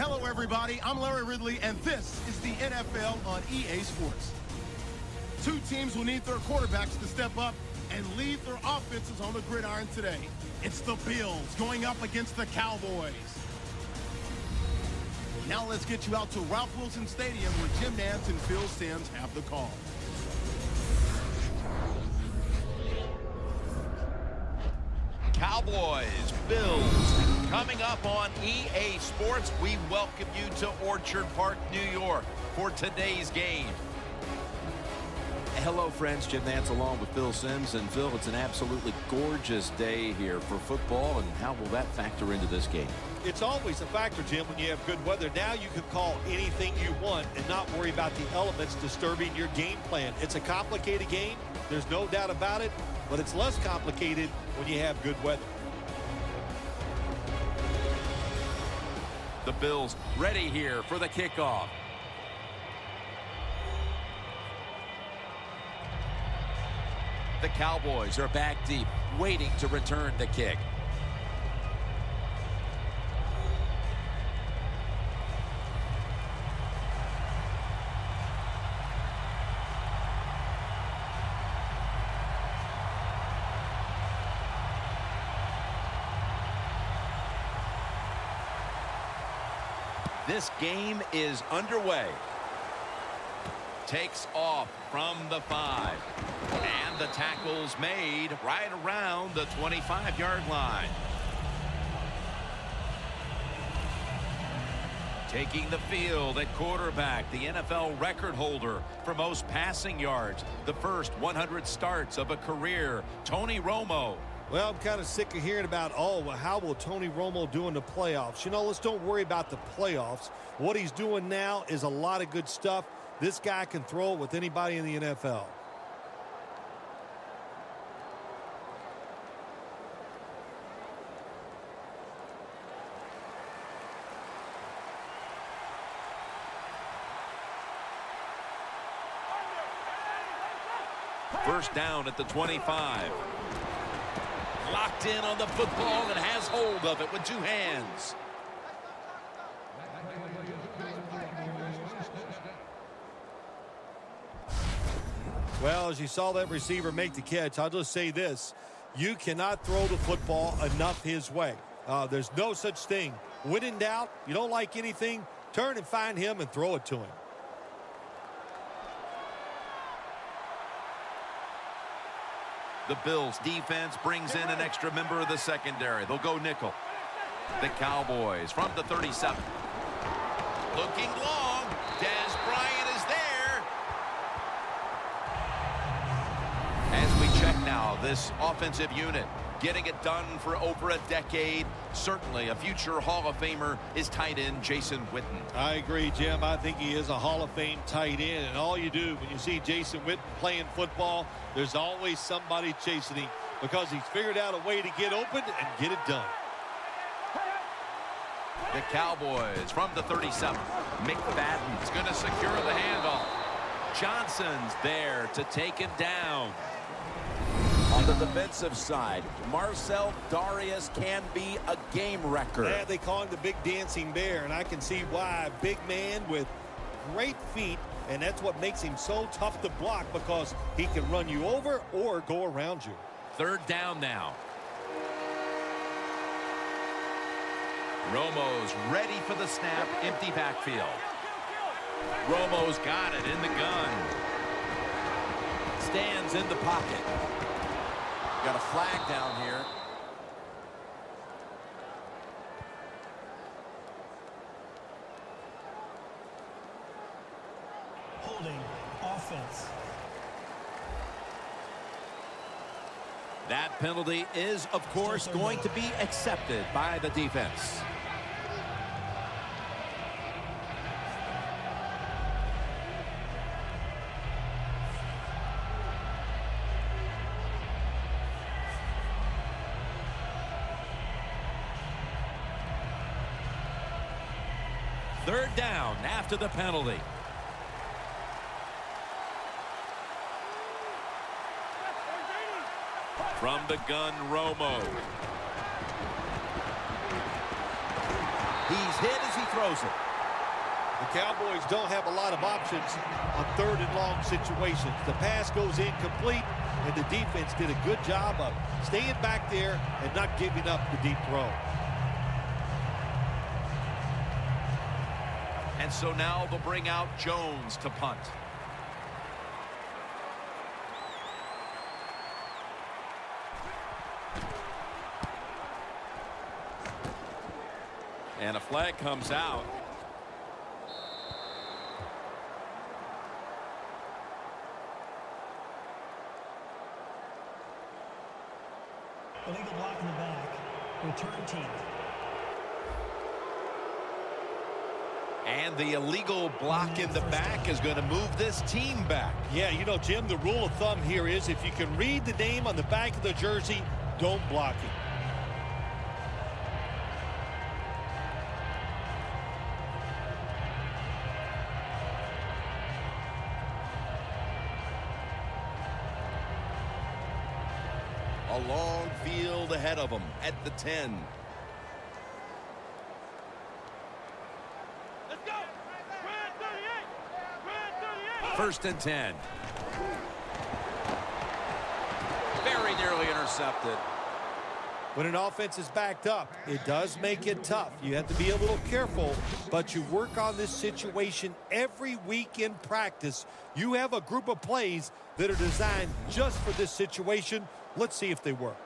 Hello, everybody. I'm Larry Ridley, and this is the NFL on EA Sports. Two teams will need their quarterbacks to step up and lead their offenses on the gridiron today. It's the Bills going up against the Cowboys. Now let's get you out to Ralph Wilson Stadium where Jim Nantz and Phil Simms have the call. Cowboys, Bills, coming up on EA Sports. We welcome you to Orchard Park, New York for today's game. Hello, friends. Jim Nantz along with Phil Simms. And Phil, it's an absolutely gorgeous day here for football. And how will that factor into this game? It's always a factor, Jim, when you have good weather. Now you can call anything you want and not worry about the elements disturbing your game plan. It's a complicated game. There's no doubt about it. But it's less complicated when you have good weather. The Bills ready here for the kickoff. The Cowboys are back deep, waiting to return the kick. This game is underway. Takes off from the 5. And the tackle's made right around the 25-yard line. Taking the field at quarterback, the NFL record holder for most passing yards. The first 100 starts of a career, Tony Romo. Well, I'm kind of sick of hearing about, well, how will Tony Romo do in the playoffs? You know, let's don't worry about the playoffs. What he's doing now is a lot of good stuff. This guy can throw with anybody in the NFL. First down at the 25. Locked in on the football and has hold of it with two hands. Well, as you saw that receiver make the catch, I'll just say this. You cannot throw the football enough his way. There's no such thing. When in doubt, you don't like anything, turn and find him and throw it to him. The Bills defense brings in an extra member of the secondary. They'll go nickel. The Cowboys from the 37. Looking long. Dez Bryant is there. As we check now, this offensive unit getting it done for over a decade. Certainly a future Hall of Famer is tight end Jason Witten. I agree, Jim. I think he is a Hall of Fame tight end. And all you do when you see Jason Witten playing football, there's always somebody chasing him because he's figured out a way to get open and get it done. The Cowboys from the 37. McFadden's going to secure the handoff. Johnson's there to take him down. On the defensive side, Marcel Darius can be a game wrecker. Yeah, they call him the Big Dancing Bear, and I can see why. Big man with great feet, and that's what makes him so tough to block because he can run you over or go around you. Third down now. Romo's ready for the snap. Empty backfield. Romo's got it in the gun. Stands in the pocket. Got a flag down here. Holding offense. That penalty is, of course, going to be accepted by the defense. Third down after the penalty. From the gun, Romo. He's hit as he throws it. The Cowboys don't have a lot of options on 3rd and long situations. The pass goes incomplete, and the defense did a good job of staying back there and not giving up the deep throw. And so now they'll bring out Jones to punt. And a flag comes out. Illegal block in the back. Return team. And the illegal block in the back is going to move this team back. Yeah, you know, Jim, the rule of thumb here is if you can read the name on the back of the jersey, don't block it. A long field ahead of them at the 10. Let's go. Red 38. Red 38. 1st and 10. Very nearly intercepted. When an offense is backed up, it does make it tough. You have to be a little careful, but you work on this situation every week in practice. You have a group of plays that are designed just for this situation. Let's see if they work.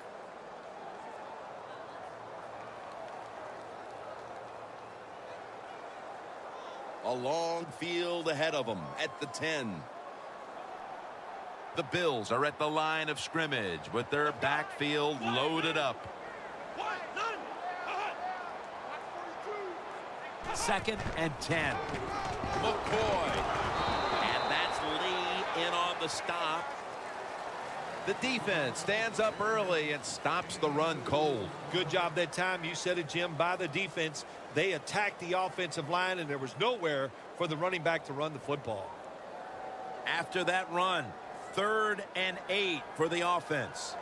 A long field ahead of them at the 10. The Bills are at the line of scrimmage with their backfield loaded up. 2nd and 10. McCoy. And that's Lee in on the stop. The defense stands up early and stops the run cold. Good job that time. You said it, Jim, by the defense. They attacked the offensive line, and there was nowhere for the running back to run the football. After that run, 3rd and 8 for the offense.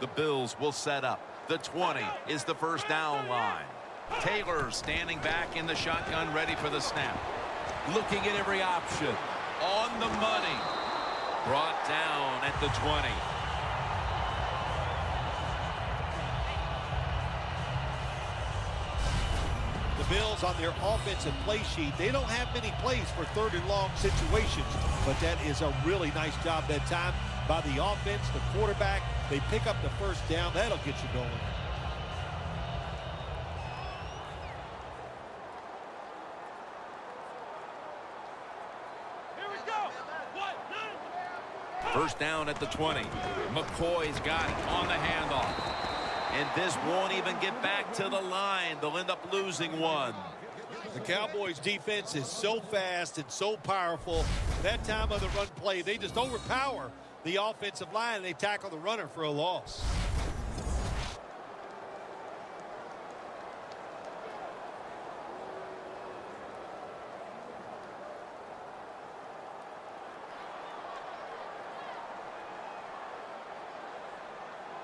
The Bills will set up. The 20 is the first down line. Taylor standing back in the shotgun, ready for the snap. Looking at every option. On the money. Brought down at the 20. The Bills on their offensive play sheet, they don't have many plays for 3rd and long situations, but that is a really nice job that time by the offense, the quarterback. They pick up the first down. That'll get you going. Here we go. 1st down at the 20. McCoy's got it on the handoff. And this won't even get back to the line. They'll end up losing one. The Cowboys defense is so fast and so powerful. That time of the run play, they just overpower the offensive line, and they tackle the runner for a loss.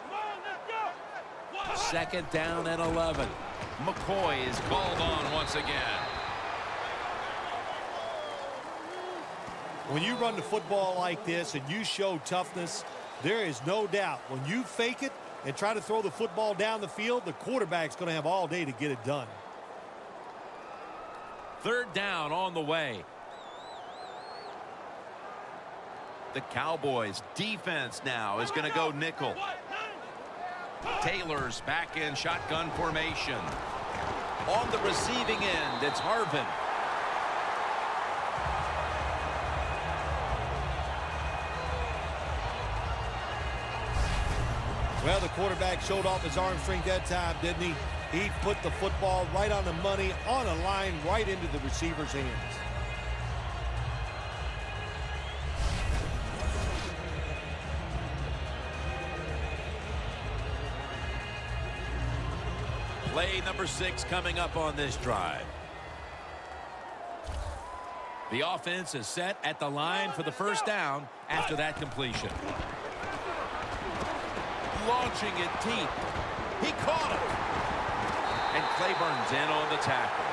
Come on, let's go. 2nd down and 11. McCoy is called on once again. When you run the football like this and you show toughness, there is no doubt when you fake it and try to throw the football down the field, the quarterback's going to have all day to get it done. 3rd down on the way. The Cowboys defense now is going to go nickel. Taylor's back in shotgun formation. On the receiving end, it's Harvin. Well, the quarterback showed off his arm strength that time, didn't he? He put the football right on the money, on a line, right into the receiver's hands. Play number 6 coming up on this drive. The offense is set at the line for the first down after that completion. Launching it deep. He caught it. And Clayborn's in on the tackle.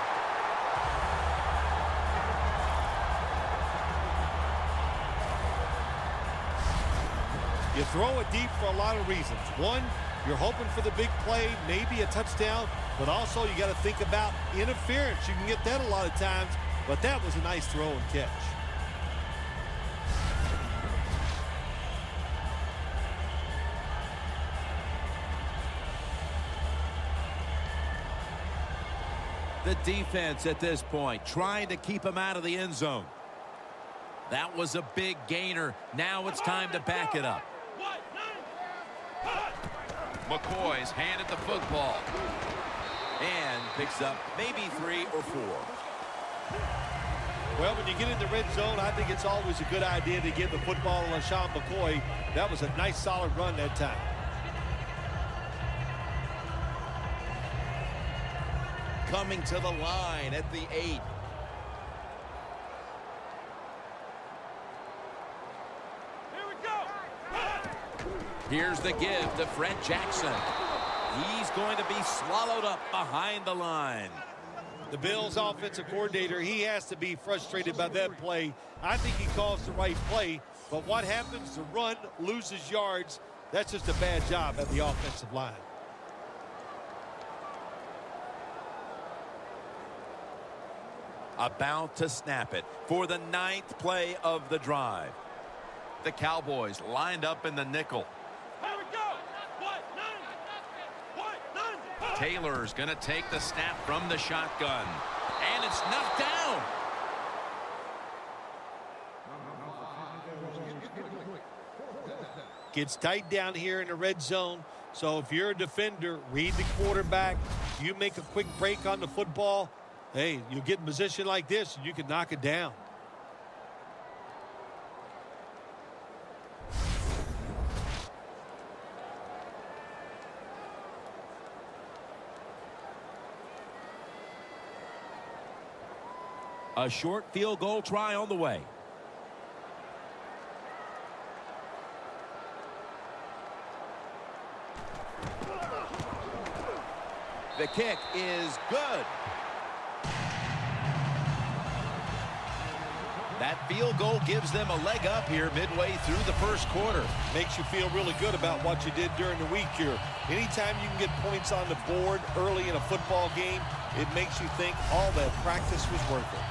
You throw it deep for a lot of reasons. One, you're hoping for the big play, maybe a touchdown, but also you got to think about interference. You can get that a lot of times, but that was a nice throw and catch. The defense at this point trying to keep him out of the end zone. That was a big gainer. Now it's time to back it up. McCoy's handed the football. And picks up maybe 3 or 4. Well, when you get in the red zone, I think it's always a good idea to give the football to LaShawn McCoy. That was a nice, solid run that time. Coming to the line at the 8. Here's the give to Fred Jackson. He's going to be swallowed up behind the line. The Bills offensive coordinator, he has to be frustrated by that play. I think he calls the right play, but what happens? The run loses yards. That's just a bad job at the offensive line. About to snap it for the 9th play of the drive. The Cowboys lined up in the nickel. Taylor's going to take the snap from the shotgun. And it's knocked down. Gets tight down here in the red zone. So if you're a defender, read the quarterback. You make a quick break on the football. Hey, you get in position like this, and you can knock it down. A short field goal try on the way. The kick is good. That field goal gives them a leg up here midway through the first quarter. Makes you feel really good about what you did during the week here. Anytime you can get points on the board early in a football game, it makes you think all that practice was worth it.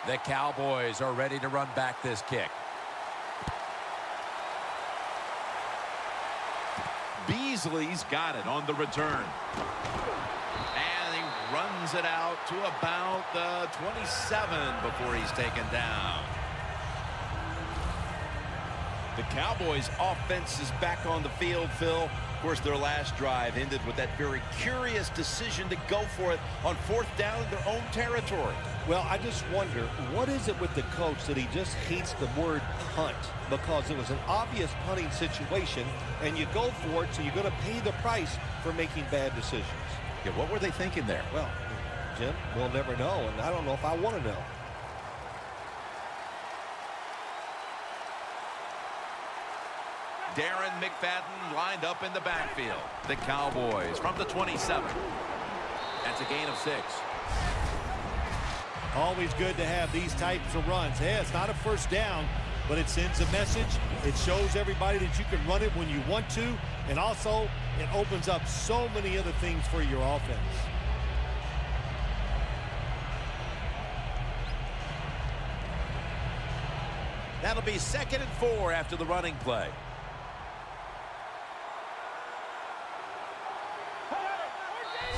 The Cowboys are ready to run back this kick. Beasley's got it on the return. And he runs it out to about the 27 before he's taken down. The Cowboys offense is back on the field, Phil. Of course, their last drive ended with that very curious decision to go for it on 4th down in their own territory. Well, I just wonder, what is it with the coach that he just hates the word punt? Because it was an obvious punting situation, and you go for it, so you're going to pay the price for making bad decisions. Yeah, what were they thinking there? Well, Jim, we'll never know, and I don't know if I want to know. Darren McFadden lined up in the backfield. The Cowboys from the 27. That's a gain of 6. Always good to have these types of runs. Yeah, it's not a first down, but it sends a message. It shows everybody that you can run it when you want to, and also it opens up so many other things for your offense. That'll be 2nd and 4 after the running play.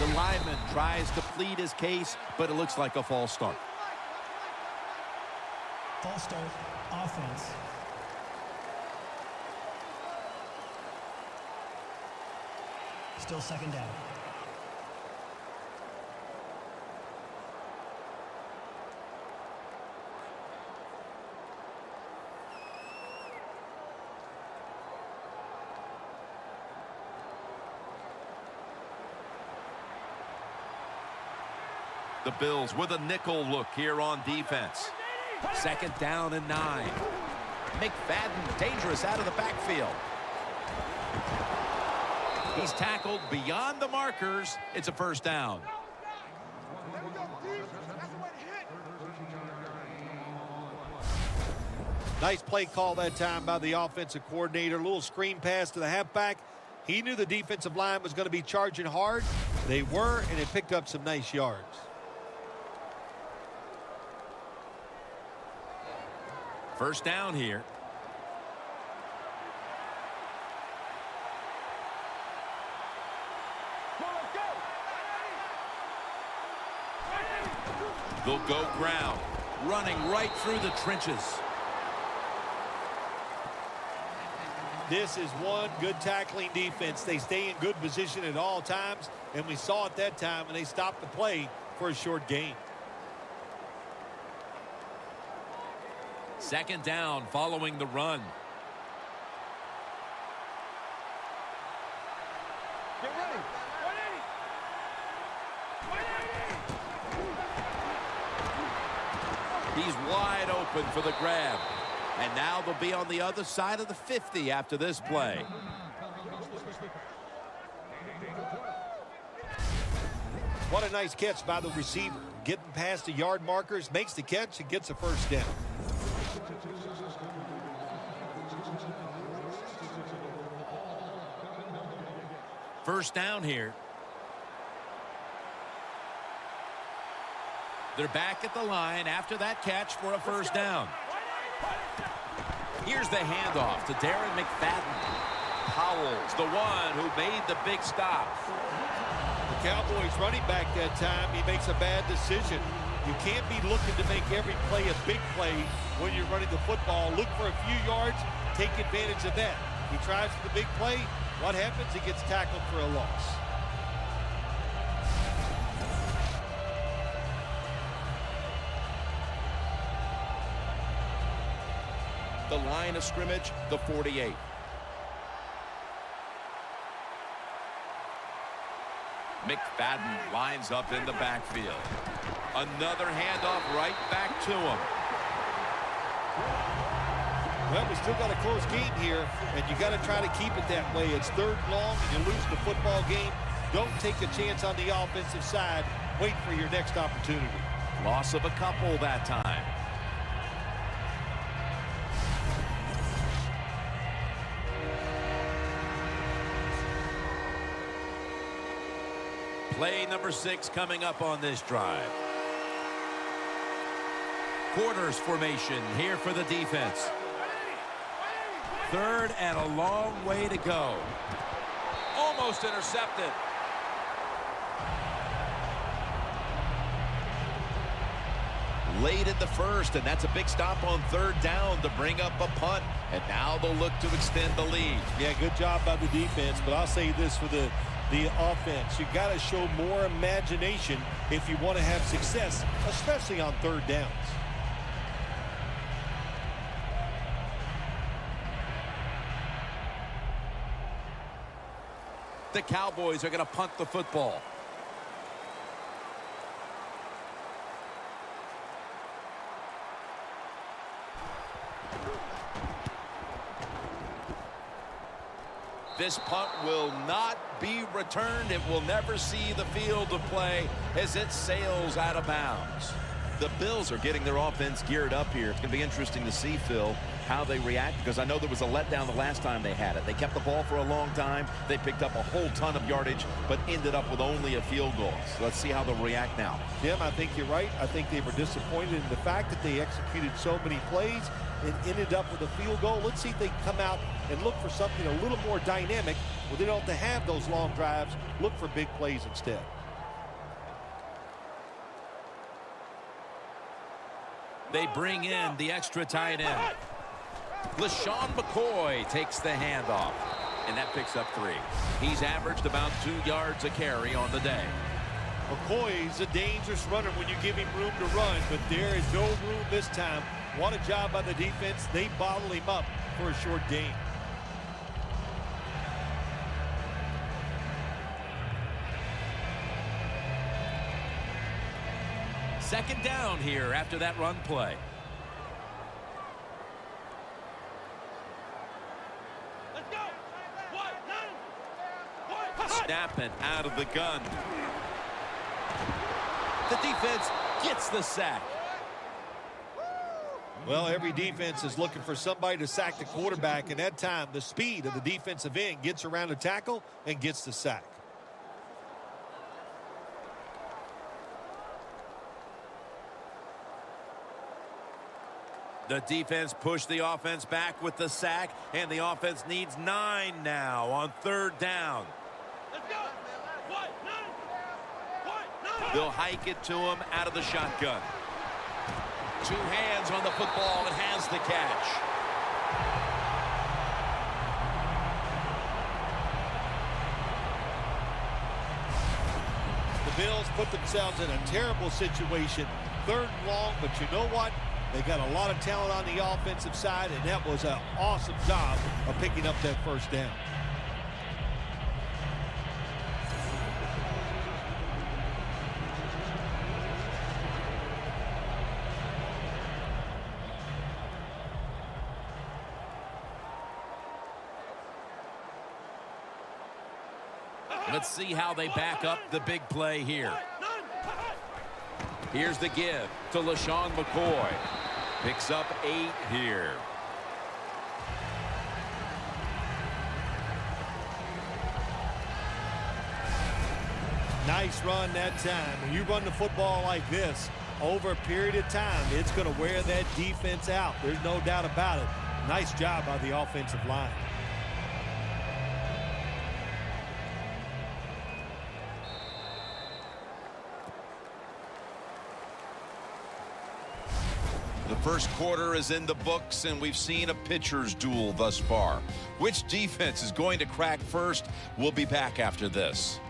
The lineman tries to plead his case, but it looks like a false start. False start, offense. Still 2nd down. The Bills with a nickel look here on defense. 2nd down and 9. McFadden dangerous out of the backfield. He's tackled beyond the markers. It's a 1st down. Nice play call that time by the offensive coordinator. A little screen pass to the halfback. He knew the defensive line was going to be charging hard. They were, and it picked up some nice yards. First down here. They'll go ground. Running right through the trenches. This is one good tackling defense. They stay in good position at all times, and we saw it that time, and they stopped the play for a short gain. 2nd down following the run. Get ready. 180. 180. He's wide open for the grab. And now they'll be on the other side of the 50 after this play. What a nice catch by the receiver. Getting past the yard markers, makes the catch, and gets a 1st down. First down here. They're back at the line after that catch for a 1st down. Here's the handoff to Darren McFadden. Powell's the one who made the big stop. The Cowboys running back that time, he makes a bad decision. You can't be looking to make every play a big play when you're running the football. Look for a few yards, take advantage of that. He tries for the big play. What happens? He gets tackled for a loss. The line of scrimmage, the 48. McFadden lines up in the backfield. Another handoff right back to him. Well, we still got a close game here, and you got to try to keep it that way. It's 3rd and long, and you lose the football game. Don't take a chance on the offensive side. Wait for your next opportunity. Loss of a couple that time. Play number 6 coming up on this drive. Quarters formation here for the defense. 3rd and a long way to go. Almost intercepted. Late in the 1st, and that's a big stop on 3rd down to bring up a punt. And now they'll look to extend the lead. Yeah, good job by the defense, but I'll say this for the offense. You've got to show more imagination if you want to have success, especially on 3rd downs. The Cowboys are going to punt the football. This punt will not be returned. It will never see the field of play as it sails out of bounds. The Bills are getting their offense geared up here. It's going to be interesting to see, Phil, how they react, because I know there was a letdown the last time they had it. They kept the ball for a long time. They picked up a whole ton of yardage, but ended up with only a field goal. So let's see how they'll react now. Jim, I think you're right. I think they were disappointed in the fact that they executed so many plays and ended up with a field goal. Let's see if they can come out and look for something a little more dynamic where they don't have to have those long drives. Look for big plays instead. They bring in the extra tight end. LaShawn McCoy takes the handoff, and that picks up 3. He's averaged about 2 yards a carry on the day. McCoy's a dangerous runner when you give him room to run, but there is no room this time. What a job by the defense. They bottle him up for a short gain. second down here after that run play. Let's go. What? Snapping out of the gun. The defense gets the sack. Well, every defense is looking for somebody to sack the quarterback, and that time the speed of the defensive end gets around the tackle and gets the sack. The defense pushed the offense back with the sack, and the offense needs 9 now on third down. Let's go. What? Nine. They'll hike it to him out of the shotgun. 2 hands on the football and has the catch. The Bills put themselves in a terrible situation, 3rd and long, but you know what? They got a lot of talent on the offensive side, and that was an awesome job of picking up that first down. Let's see how they back up the big play here. Here's the give to LaShawn McCoy. Picks up 8 here. Nice run that time. When you run the football like this, over a period of time, it's going to wear that defense out. There's no doubt about it. Nice job by the offensive line. The first quarter is in the books, and we've seen a pitcher's duel thus far. Which defense is going to crack first? We'll be back after this.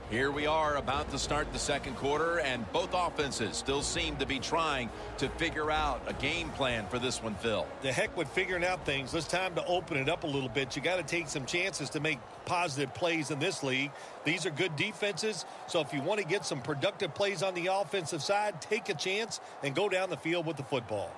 Here we are about to start the second quarter, and both offenses still seem to be trying to figure out a game plan for this one, Phil. The heck with figuring out things. It's time to open it up a little bit. You got to take some chances to make positive plays in this league. These are good defenses, so if you want to get some productive plays on the offensive side, take a chance and go down the field with the football.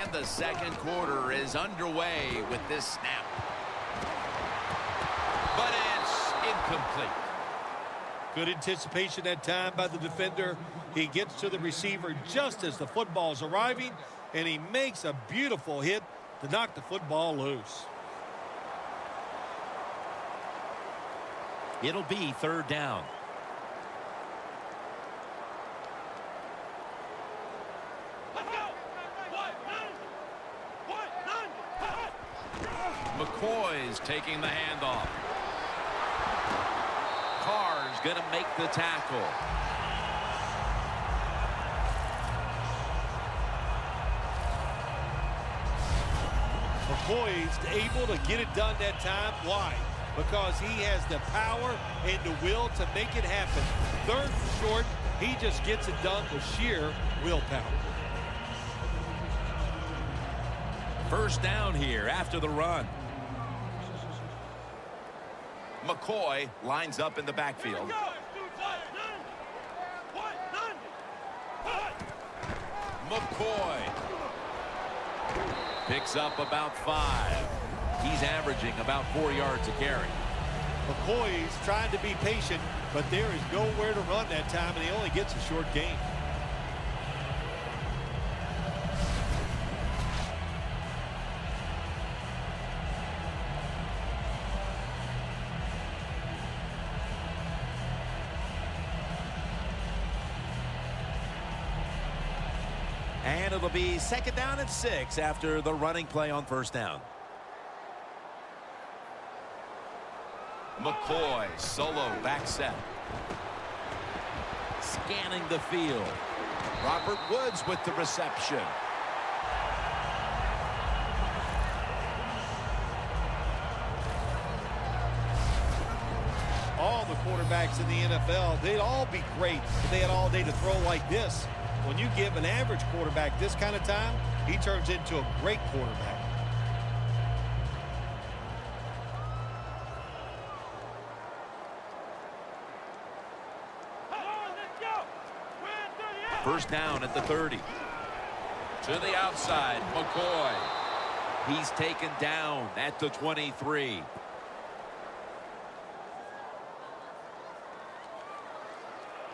And the second quarter is underway with this snap. But it's incomplete. Good anticipation that time by the defender. He gets to the receiver just as the football is arriving, and he makes a beautiful hit to knock the football loose. It'll be third down. McCoy's taking the handoff. Carr's going to make the tackle. McCoy's able to get it done that time. Why? Because he has the power and the will to make it happen. 3rd and short, he just gets it done with sheer willpower. First down here after the run. McCoy lines up in the backfield. McCoy picks up about 5. He's averaging about 4 yards a carry. McCoy's trying to be patient, but there is nowhere to run that time, and he only gets a short gain. And it'll be second down and 6 after the running play on first down. McCoy solo back set. Scanning the field. Robert Woods with the reception. All the quarterbacks in the NFL, they'd all be great if they had all day to throw like this. When you give an average quarterback this kind of time, he turns into a great quarterback. First down at the 30. To the outside, McCoy. He's taken down at the 23.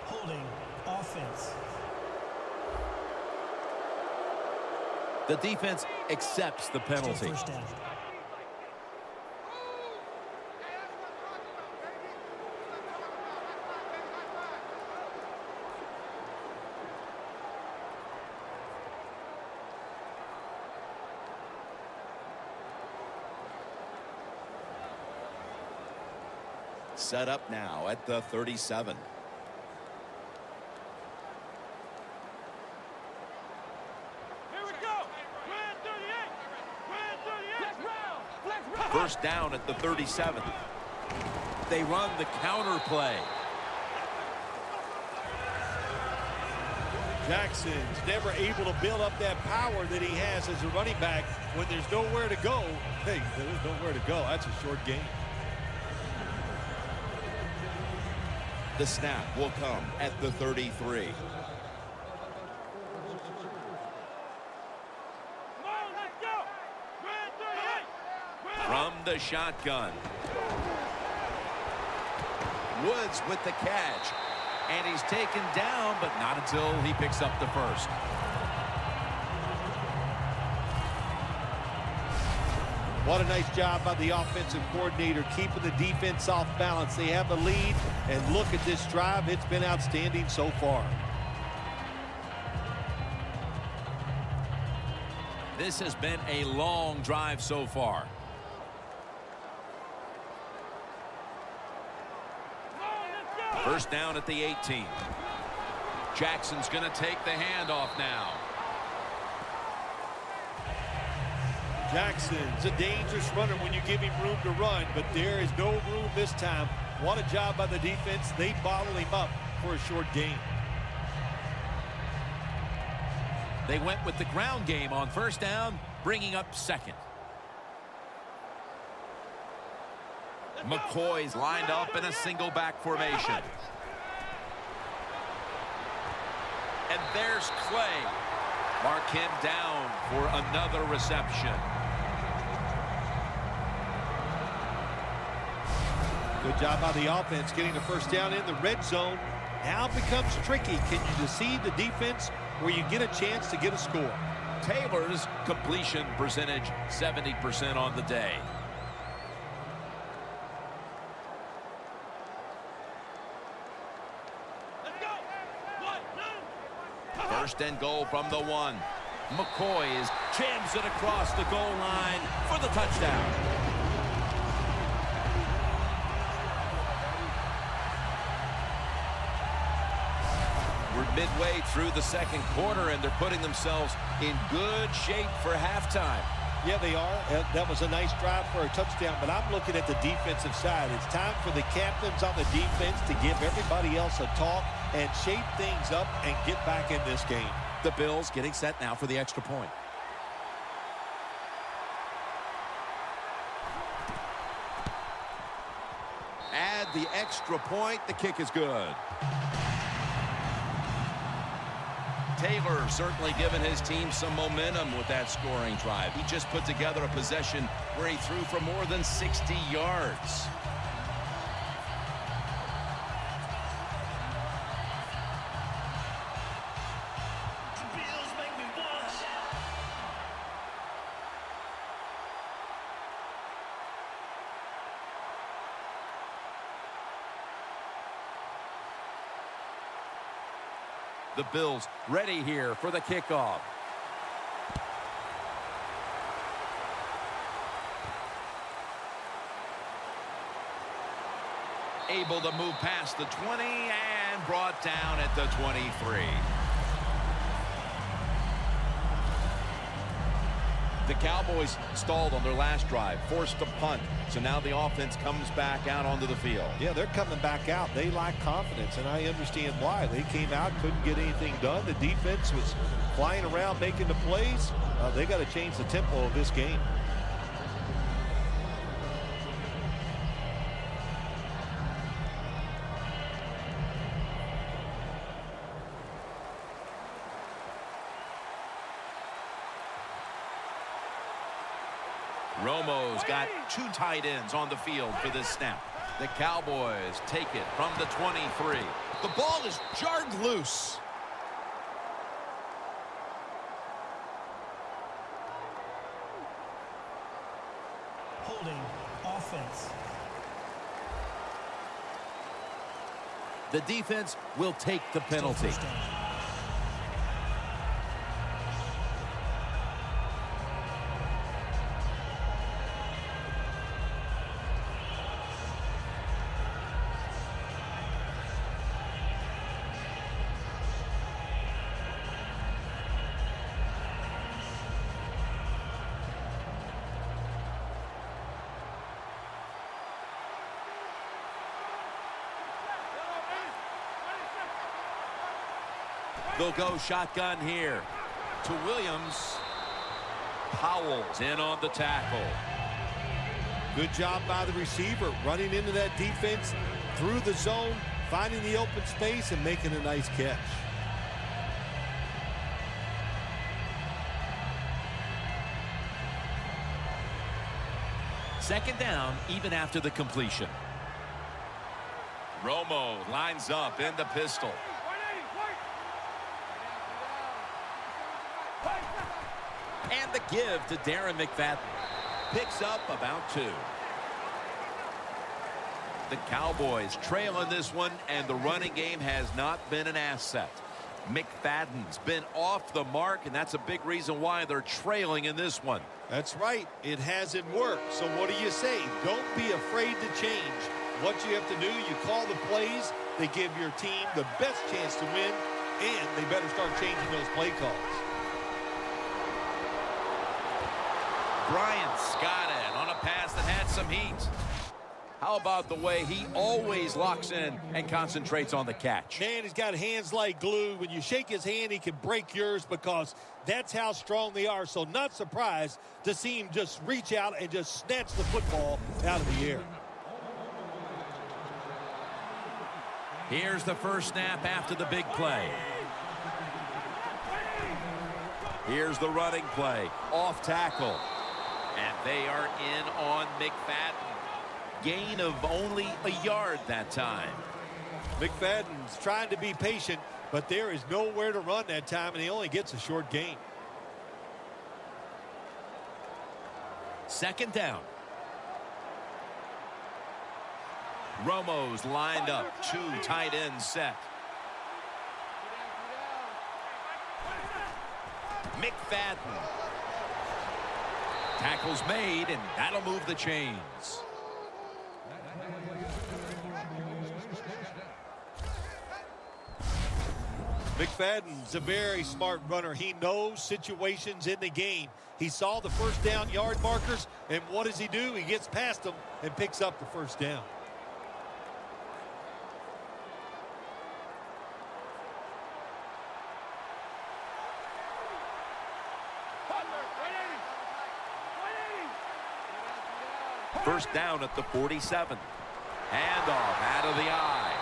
Holding offense. The defense accepts the penalty. Still first down. Set up now at the 37. First down at the 37. They run the counter play. Jackson's never able to build up that power that he has as a running back when there's nowhere to go. Hey, there's nowhere to go. That's a short game. The snap will come at the 33. From the shotgun. Woods with the catch. And he's taken down, but not until he picks up the first. What a nice job by the offensive coordinator keeping the defense off balance. They have the lead, and look at this drive. It's been outstanding so far. This has been a long drive so far. First down at the 18. Jackson's going to take the handoff now. Jackson's a dangerous runner when you give him room to run, but there is no room this time. What a job by the defense. They bottle him up for a short gain. They went with the ground game on first down, bringing up second. McCoy's lined up in a single back formation. And there's Clay. Mark him down for another reception. Good job by the offense getting the first down in the red zone. Now it becomes tricky. Can you deceive the defense where you get a chance to get a score? Taylor's completion percentage 70% on the day. First and goal from the 1. McCoy jams it across the goal line for the touchdown. We're midway through the second quarter, and they're putting themselves in good shape for halftime. Yeah, they are. That was a nice drive for a touchdown, but I'm looking at the defensive side. It's time for the captains on the defense to give everybody else a talk and shape things up and get back in this game. The Bills getting set now for the extra point. Add the extra point. The kick is good. Taylor certainly given his team some momentum with that scoring drive. He just put together a possession where he threw for more than 60 yards. The Bills ready here for the kickoff. Able to move past the 20 and brought down at the 23. The Cowboys stalled on their last drive, forced a punt. So now the offense comes back out onto the field. Yeah, they're coming back out. They lack confidence, and I understand why. They came out, couldn't get anything done. The defense was flying around making the plays. They got to change the tempo of this game. Romo's got 2 tight ends on the field for this snap. The Cowboys take it from the 23. The ball is jarred loose. Holding offense. The defense will take the penalty. Still first down. They'll go shotgun here to Williams. Powell's in on the tackle. Good job by the receiver, running into that defense through the zone, finding the open space and making a nice catch. Second down, even after the completion. Romo lines up in the pistol. And the give to Darren McFadden. Picks up about 2. The Cowboys trail in this one, and the running game has not been an asset. McFadden's been off the mark, and that's a big reason why they're trailing in this one. That's right. It hasn't worked. So what do you say? Don't be afraid to change. What you have to do, you call the plays. They give your team the best chance to win, and they better start changing those play calls. Bryant's got it on a pass that had some heat. How about the way he always locks in and concentrates on the catch? Man, he's got hands like glue. When you shake his hand, he can break yours because that's how strong they are. So not surprised to see him just reach out and just snatch the football out of the air. Here's the first snap after the big play. Here's the running play. Off tackle. And they are in on McFadden. Gain of only a yard that time. McFadden's trying to be patient, but there is nowhere to run that time, and he only gets a short gain. Second down. Romo's lined up. 2 tight ends set. McFadden. Tackle's made, and that'll move the chains. McFadden's a very smart runner. He knows situations in the game. He saw the first down yard markers, and what does he do? He gets past them and picks up the first down. First down at the 47. Handoff out of the eye.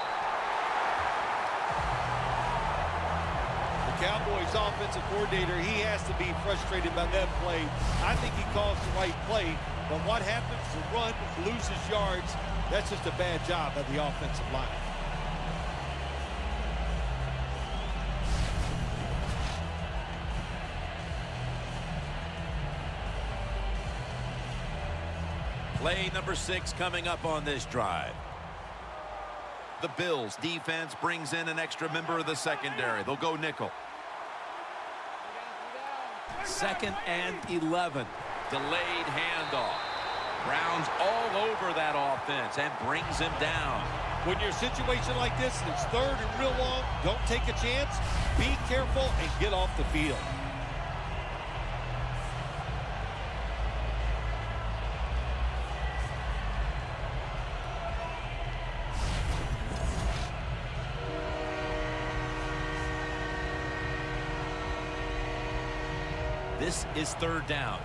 The Cowboys offensive coordinator, he has to be frustrated by that play. I think he calls the right play, but what happens? The run loses yards. That's just a bad job by the offensive line. Play number 6 coming up on this drive. The Bills defense brings in an extra member of the secondary. They'll go nickel. 2nd and 11. Delayed handoff. Brown's all over that offense and brings him down. When you're in a situation like this and it's 3rd and real long, don't take a chance. Be careful and get off the field. This is third down.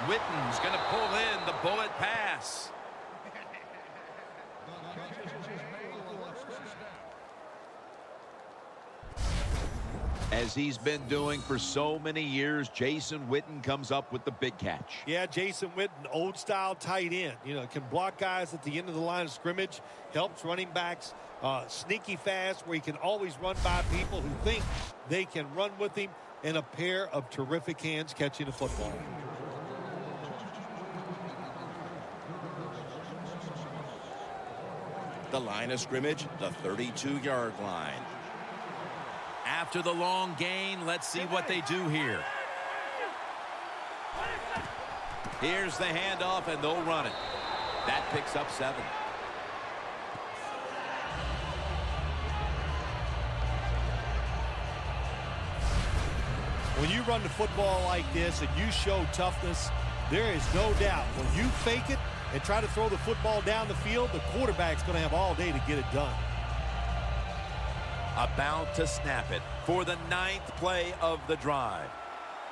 Witten's going to pull in the bullet pass. As he's been doing for so many years, Jason Witten comes up with the big catch. Yeah, Jason Witten, old-style tight end. You know, can block guys at the end of the line of scrimmage, helps running backs, sneaky fast, where he can always run by people who think they can run with him, and a pair of terrific hands catching the football. The line of scrimmage, the 32-yard line. After the long gain, let's see what they do here. Here's the handoff, and they'll run it. That picks up 7. When you run the football like this and you show toughness, there is no doubt when you fake it and try to throw the football down the field, the quarterback's going to have all day to get it done. About to snap it for the 9th play of the drive.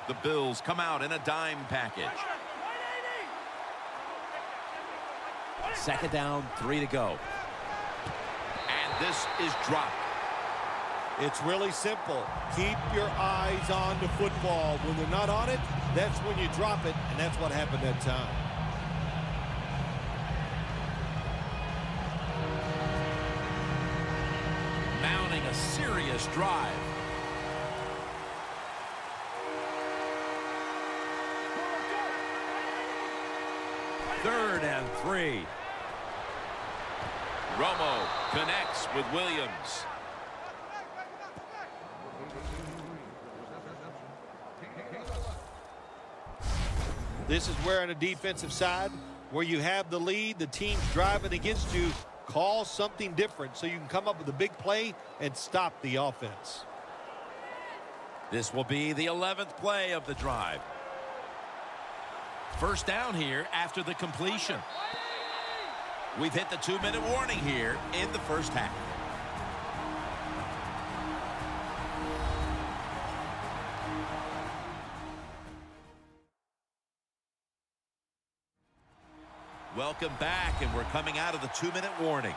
The Bills come out in a dime package. 2nd down, 3 to go. And this is dropped. It's really simple. Keep your eyes on the football. When they're not on it, that's when you drop it, and that's what happened that time. Mounting a serious drive. Third and 3. Romo connects with Williams. This is where on the defensive side, where you have the lead, the team's driving against you, call something different so you can come up with a big play and stop the offense. This will be the 11th play of the drive. First down here after the completion. We've hit the 2-minute warning here in the first half. Welcome back, and we're coming out of the 2-minute warning.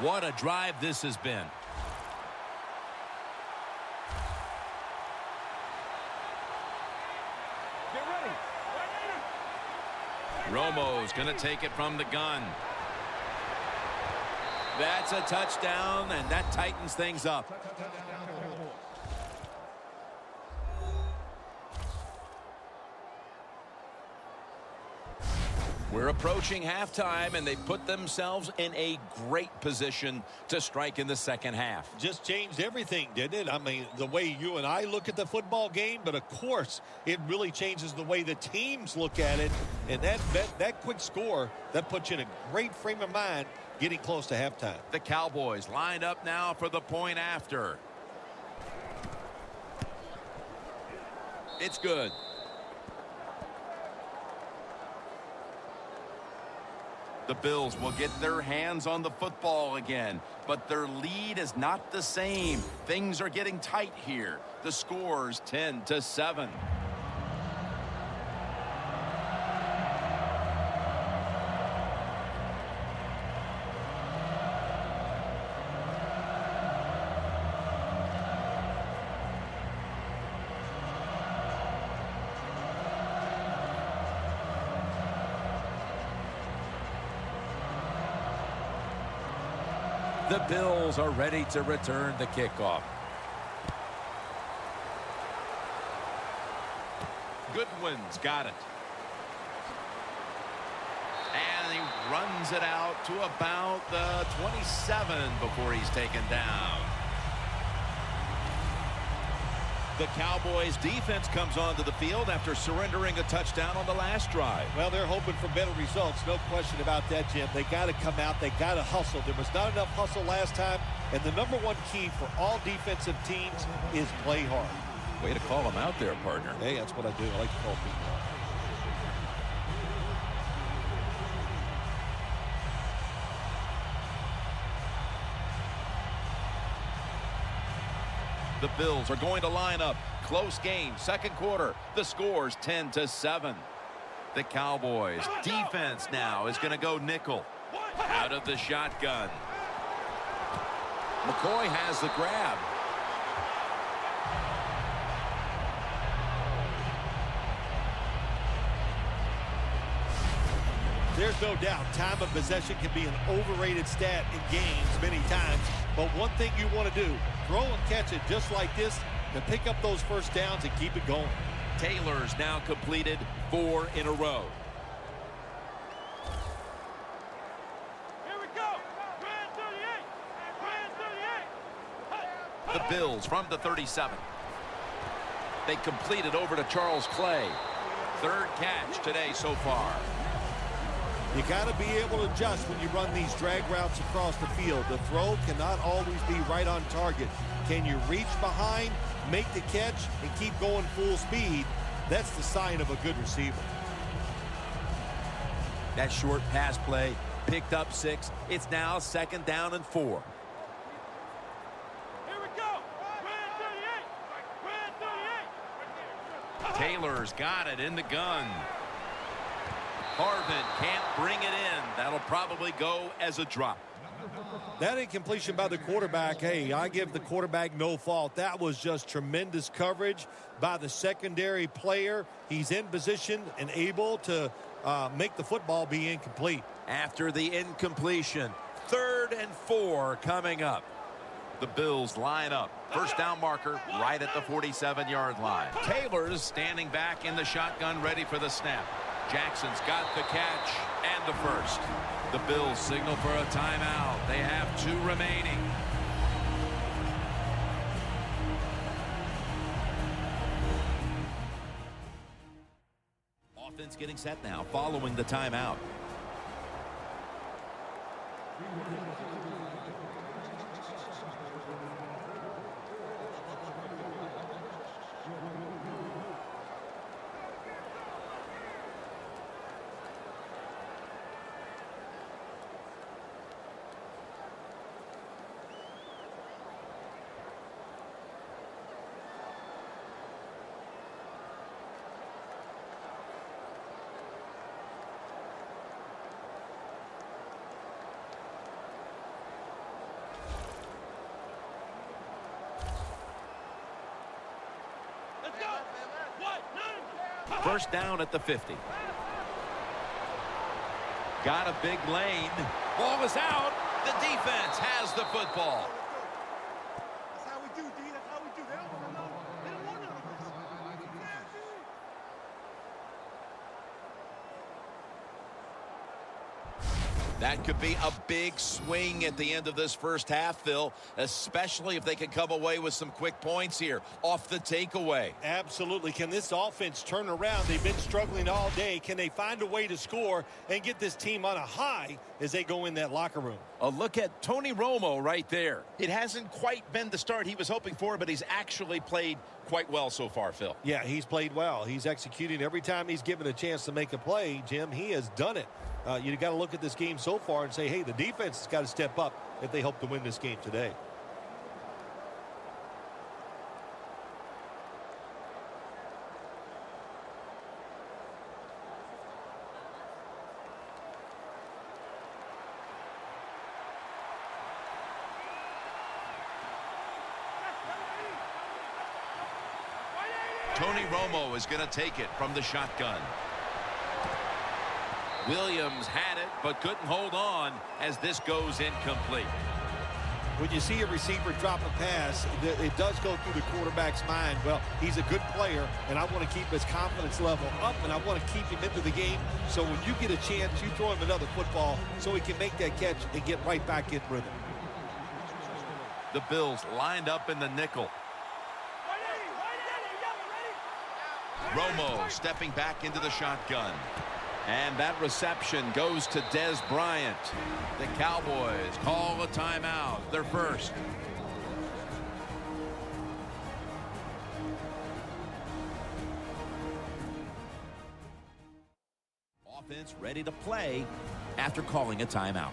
What a drive this has been. Romo's going to take it from the gun. That's a touchdown, and that tightens things up. We're approaching halftime, and they put themselves in a great position to strike in the second half. Just changed everything, didn't it? I mean, the way you and I look at the football game, but of course, it really changes the way the teams look at it. And that quick score, that puts you in a great frame of mind getting close to halftime. The Cowboys lined up now for the point after. It's good. The Bills will get their hands on the football again, but their lead is not the same. Things are getting tight here. The score's 10-7. The Bills are ready to return the kickoff. Goodwin's got it. And he runs it out to about the 27 before he's taken down. The Cowboys defense comes onto the field after surrendering a touchdown on the last drive. Well, they're hoping for better results. No question about that, Jim. They got to come out. They got to hustle. There was not enough hustle last time. And the number one key for all defensive teams is play hard. Way to call them out there, partner. Hey, that's what I do. I like to call people out. The Bills are going to line up. Close game, second quarter. The score's 10-7. The Cowboys defense now is going to go nickel. Out of the shotgun. McCoy has the grab. There's no doubt time of possession can be an overrated stat in games many times. But one thing you want to do, throw and catch it just like this to pick up those first downs and keep it going. Taylor's now completed 4 in a row. Here we go. Grand 38. Grand 38. The Bills from the 37. They complete it over to Charles Clay. Third catch today so far. You got to be able to adjust when you run these drag routes across the field. The throw cannot always be right on target. Can you reach behind, make the catch, and keep going full speed? That's the sign of a good receiver. That short pass play picked up 6. It's now 2nd down and 4. Here we go. Grand 38. Grand 38. Taylor's got it in the gun. Harvin can't bring it in. That'll probably go as a drop. That incompletion by the quarterback, hey, I give the quarterback no fault. That was just tremendous coverage by the secondary player. He's in position and able to make the football be incomplete. After the incompletion, 3rd and 4 coming up. The Bills line up. First down marker right at the 47-yard line. Taylor's standing back in the shotgun ready for the snap. Jackson's got the catch and the first. The Bills signal for a timeout. They have 2 remaining. Offense getting set now following the timeout. Let's go. What? First down at the 50. Got a big lane. Ball is out. The defense has the football. That's how we do, D. That's how we do. They don't want to know. They don't want to know. That could be a big swing at the end of this first half, Phil, especially if they can come away with some quick points here off the takeaway. Absolutely. Can this offense turn around? They've been struggling all day. Can they find a way to score and get this team on a high as they go in that locker room? A look at Tony Romo right there. It hasn't quite been the start he was hoping for, but he's actually played quite well so far, Phil. Yeah, he's played well. He's executing every time he's given a chance to make a play. Jim, he has done it. You got to look at this game so far and say, hey, the defense has got to step up if they hope to win this game today. Tony Romo is going to take it from the shotgun. Williams had it, but couldn't hold on as this goes incomplete. When you see a receiver drop a pass, it does go through the quarterback's mind. Well, he's a good player, and I want to keep his confidence level up, and I want to keep him into the game. So when you get a chance, you throw him another football so he can make that catch and get right back in rhythm. The Bills lined up in the nickel. Romo stepping back into the shotgun. And that reception goes to Dez Bryant. The Cowboys call a timeout, their first. Offense ready to play after calling a timeout.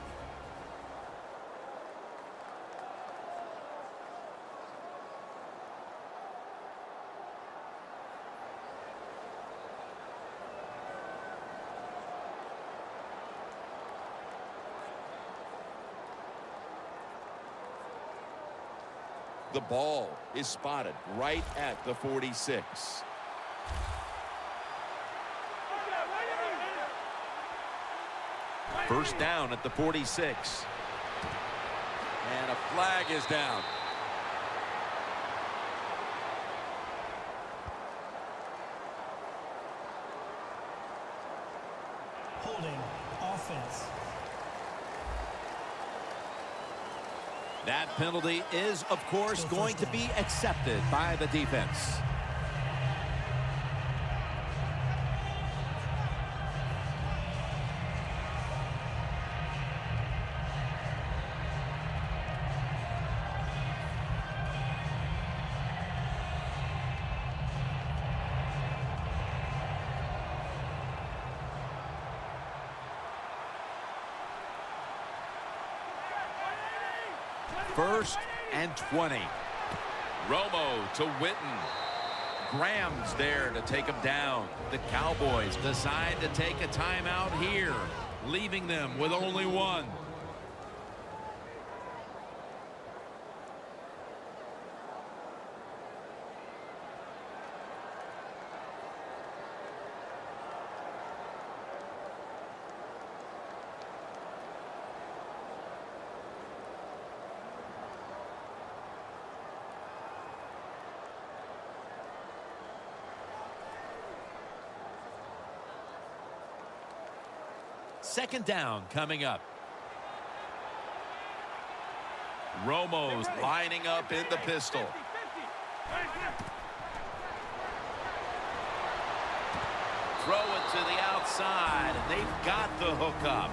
The ball is spotted right at the 46. First down at the 46. And a flag is down. Holding offense. That penalty is, of course, going to be accepted by the defense. First and 20. Romo to Witten. Graham's there to take him down. The Cowboys decide to take a timeout here, leaving them with only one. Second down coming up. Romo's lining up in the pistol. Throw it to the outside, and they've got the hook up.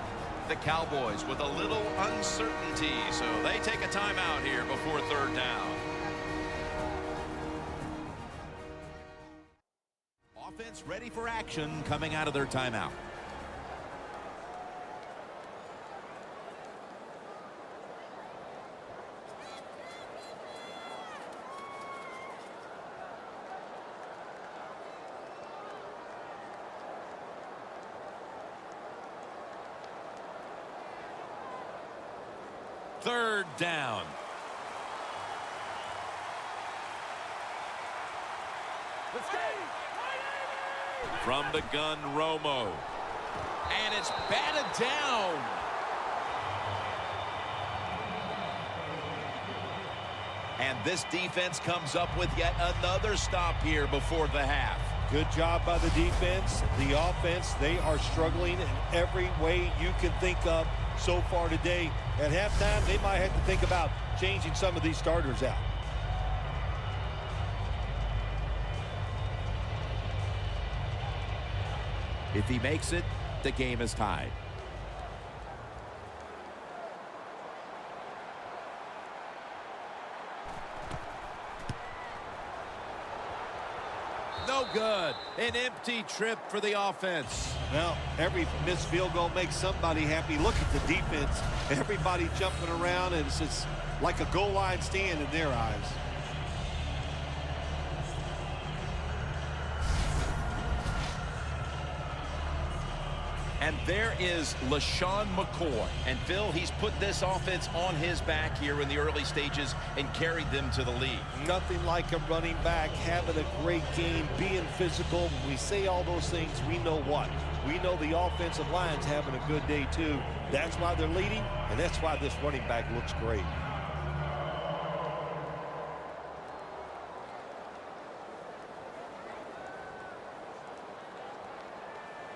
The Cowboys with a little uncertainty, so they take a timeout here before third down. Offense ready for action coming out of their timeout. Third down. From the gun, Romo. And it's batted down. And this defense comes up with yet another stop here before the half. Good job by the defense. The offense, they are struggling in every way you can think of so far today. At halftime, they might have to think about changing some of these starters out. If he makes it, the game is tied. No good. An empty trip for the offense. Well, every missed field goal makes somebody happy. Look at the defense. Everybody jumping around, and it's like a goal line stand in their eyes. And there is LaShawn McCoy. And Phil, he's put this offense on his back here in the early stages and carried them to the lead. Nothing like a running back having a great game, being physical. When we say all those things, we know what? We know the offensive line's having a good day too. That's why they're leading, and that's why this running back looks great.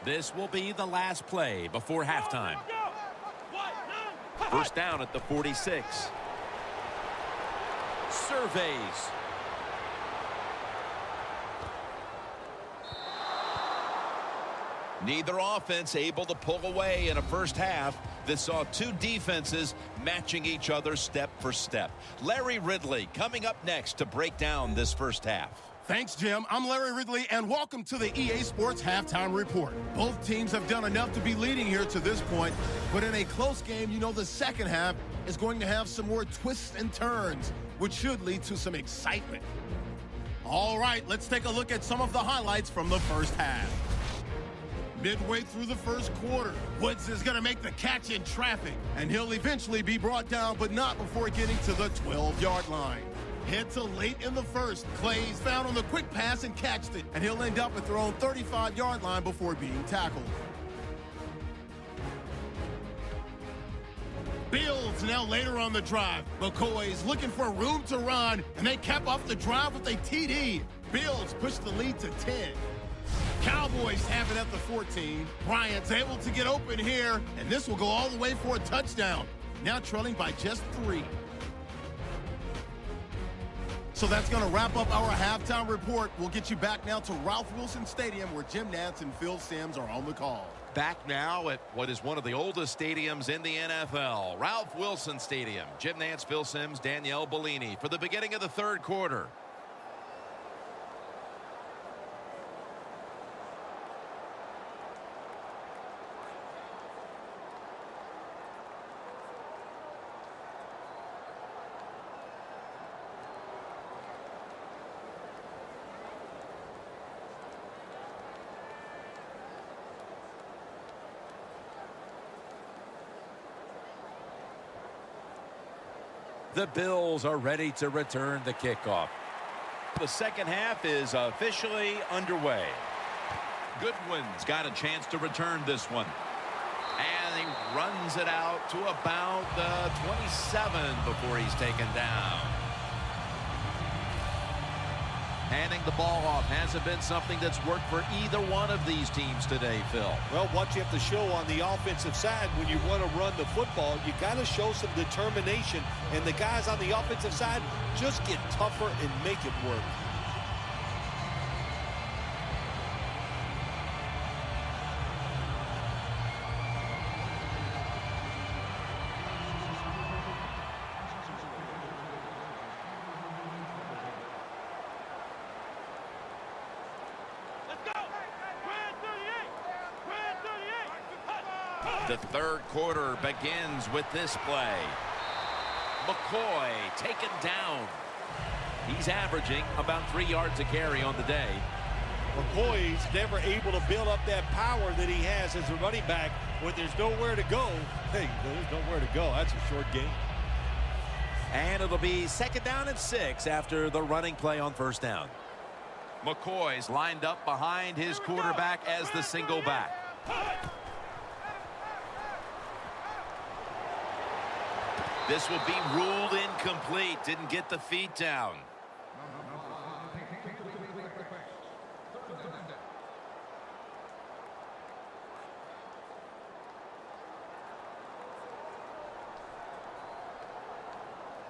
This will be the last play before halftime. First down at the 46. Surveys. Neither offense able to pull away in a first half that saw two defenses matching each other step for step. Larry Ridley coming up next to break down this first half. Thanks, Jim. I'm Larry Ridley, and welcome to the EA Sports Halftime Report. Both teams have done enough to be leading here to this point, but in a close game, you know the second half is going to have some more twists and turns, which should lead to some excitement. All right, let's take a look at some of the highlights from the first half. Midway through the first quarter, Woods is going to make the catch in traffic, and he'll eventually be brought down, but not before getting to the 12-yard line. Head to late in the first, Clay's found on the quick pass and catched it, and he'll end up at their own 35-yard line before being tackled. Bills now later on the drive. McCoy's looking for room to run, and they cap off the drive with a TD. Bills push the lead to 10. Cowboys have it at the 14. Bryant's able to get open here, and this will go all the way for a touchdown. Now trailing by just 3. So that's going to wrap up our halftime report. We'll get you back now to Ralph Wilson Stadium, where Jim Nantz and Phil Simms are on the call. Back now at what is one of the oldest stadiums in the NFL, Ralph Wilson Stadium. Jim Nantz, Phil Simms, Danielle Bellini for the beginning of the third quarter. The Bills are ready to return the kickoff. The second half is officially underway. Goodwin's got a chance to return this one. And he runs it out to about the 27 before he's taken down. Handing the ball off hasn't been something that's worked for either one of these teams today, Phil. Well, what you have to show on the offensive side when you want to run the football, you got to show some determination, and the guys on the offensive side just get tougher and make it work. The third quarter begins with this play. McCoy taken down. He's averaging about 3 yards a carry on the day. McCoy's never able to build up that power that he has as a running back when there's nowhere to go. Hey, there's nowhere to go. That's a short game. And it'll be second down and 6 after the running play on first down. McCoy's lined up behind his quarterback as the single back. This will be ruled incomplete. Didn't get the feet down.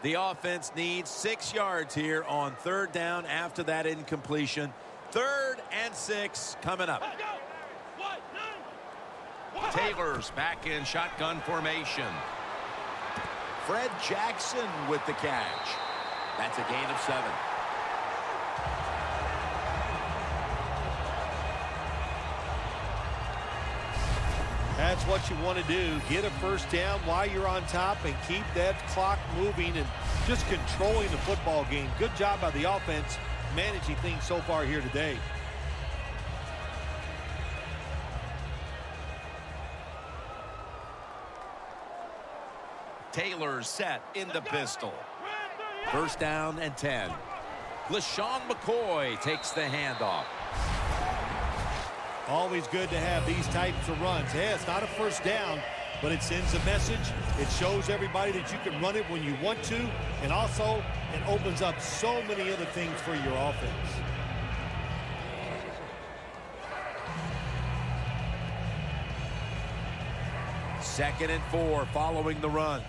The offense needs 6 yards here on third down after that incompletion. 3rd and 6 coming up. Taylor's back in shotgun formation. Fred Jackson with the catch. That's a gain of 7. That's what you want to do. Get a first down while you're on top and keep that clock moving and just controlling the football game. Good job by the offense managing things so far here today. Taylor's set in the pistol. First down and 10. LaShawn McCoy takes the handoff. Always good to have these types of runs. Hey, it's not a first down, but it sends a message. It shows everybody that you can run it when you want to, and also it opens up so many other things for your offense. Second and 4 following the run.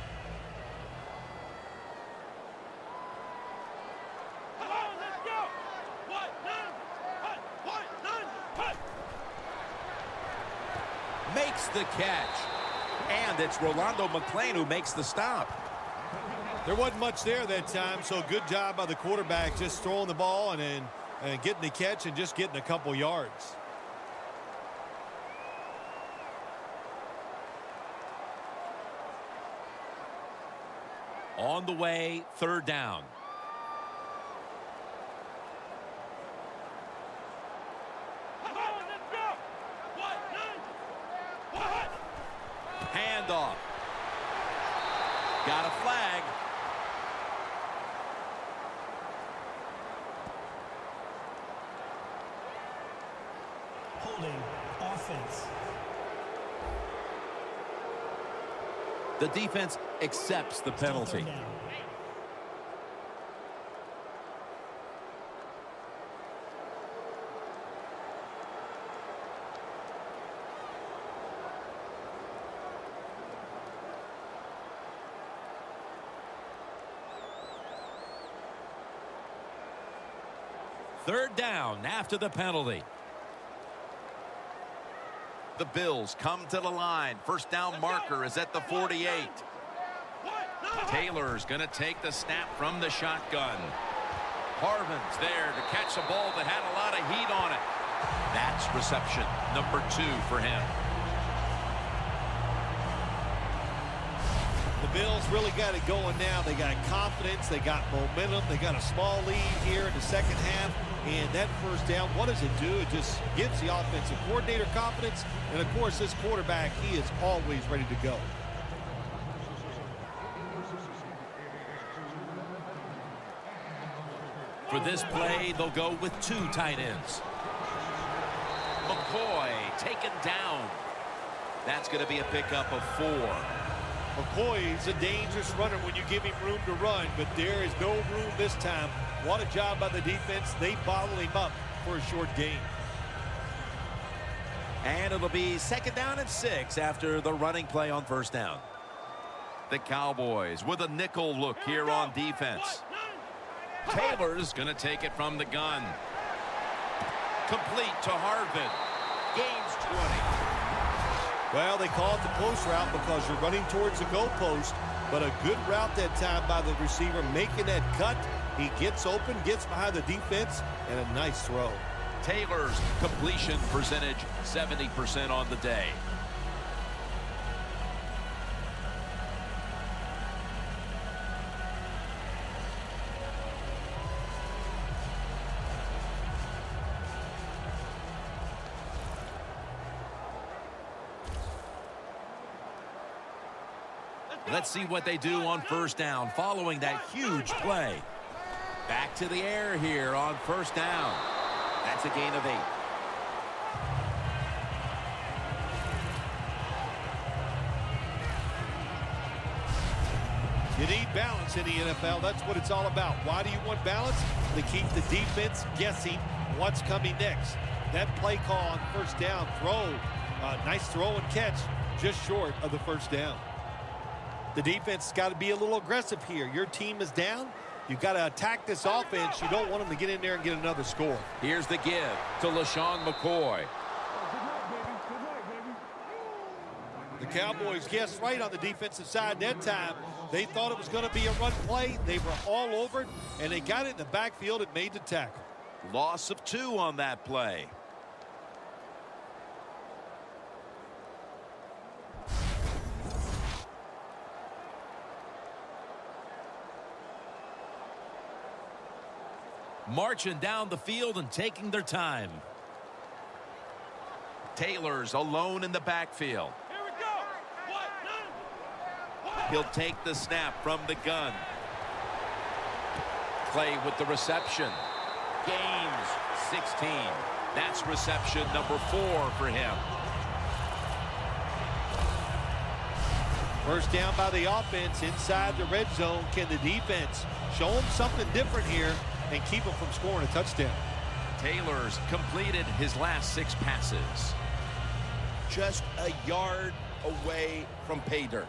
makes the catch. And it's Rolando McClain who makes the stop. There wasn't much there that time, so good job by the quarterback just throwing the ball and getting the catch and just getting a couple yards. On the way, third down. Handoff. Got a flag. Holding offense. The defense accepts the penalty. Third down. Third down after the penalty. The Bills come to the line. First down marker is at the 48. Taylor's going to take the snap from the shotgun. Harvin's there to catch a ball that had a lot of heat on it. That's reception number 2 for him. The Bills really got it going now. They got confidence. They got momentum. They got a small lead here in the second half. And that first down, what does it do? It just gives the offensive coordinator confidence. And, of course, this quarterback, he is always ready to go. For this play, they'll go with 2 tight ends. McCoy taken down. That's going to be a pickup of 4. McCoy's a dangerous runner when you give him room to run, but there is no room this time. What a job by the defense. They bottled him up for a short gain. And it'll be second down and 6 after the running play on first down. The Cowboys with a nickel look here on defense. Taylor's going to take it from the gun. Complete to Harvin. Gains 20. Well, they call it the post route because you're running towards the goalpost, but a good route that time by the receiver making that cut. He gets open, gets behind the defense, and a nice throw. Taylor's completion percentage 70% on the day. Let's see what they do on first down following that huge play. Back to the air here on first down. That's a gain of 8. You need balance in the NFL. That's what it's all about. Why do you want balance? To keep the defense guessing what's coming next. That play call on first down, nice throw and catch, just short of the first down. The defense has got to be a little aggressive here. Your team is down. You've got to attack this offense. You don't want them to get in there and get another score. Here's the give to LaShawn McCoy. The Cowboys guessed right on the defensive side that time. They thought it was going to be a run play. They were all over it, and they got it in the backfield and made the tackle. Loss of 2 on that play. Marching down the field and taking their time. Taylor's alone in the backfield. Here we go. He'll take the snap from the gun. Clay with the reception. Gains 16. That's reception number 4 for him. First down by the offense inside the red zone. Can the defense show them something different here and keep them from scoring a touchdown? Taylor's completed his last 6 passes. Just a yard away from pay dirt.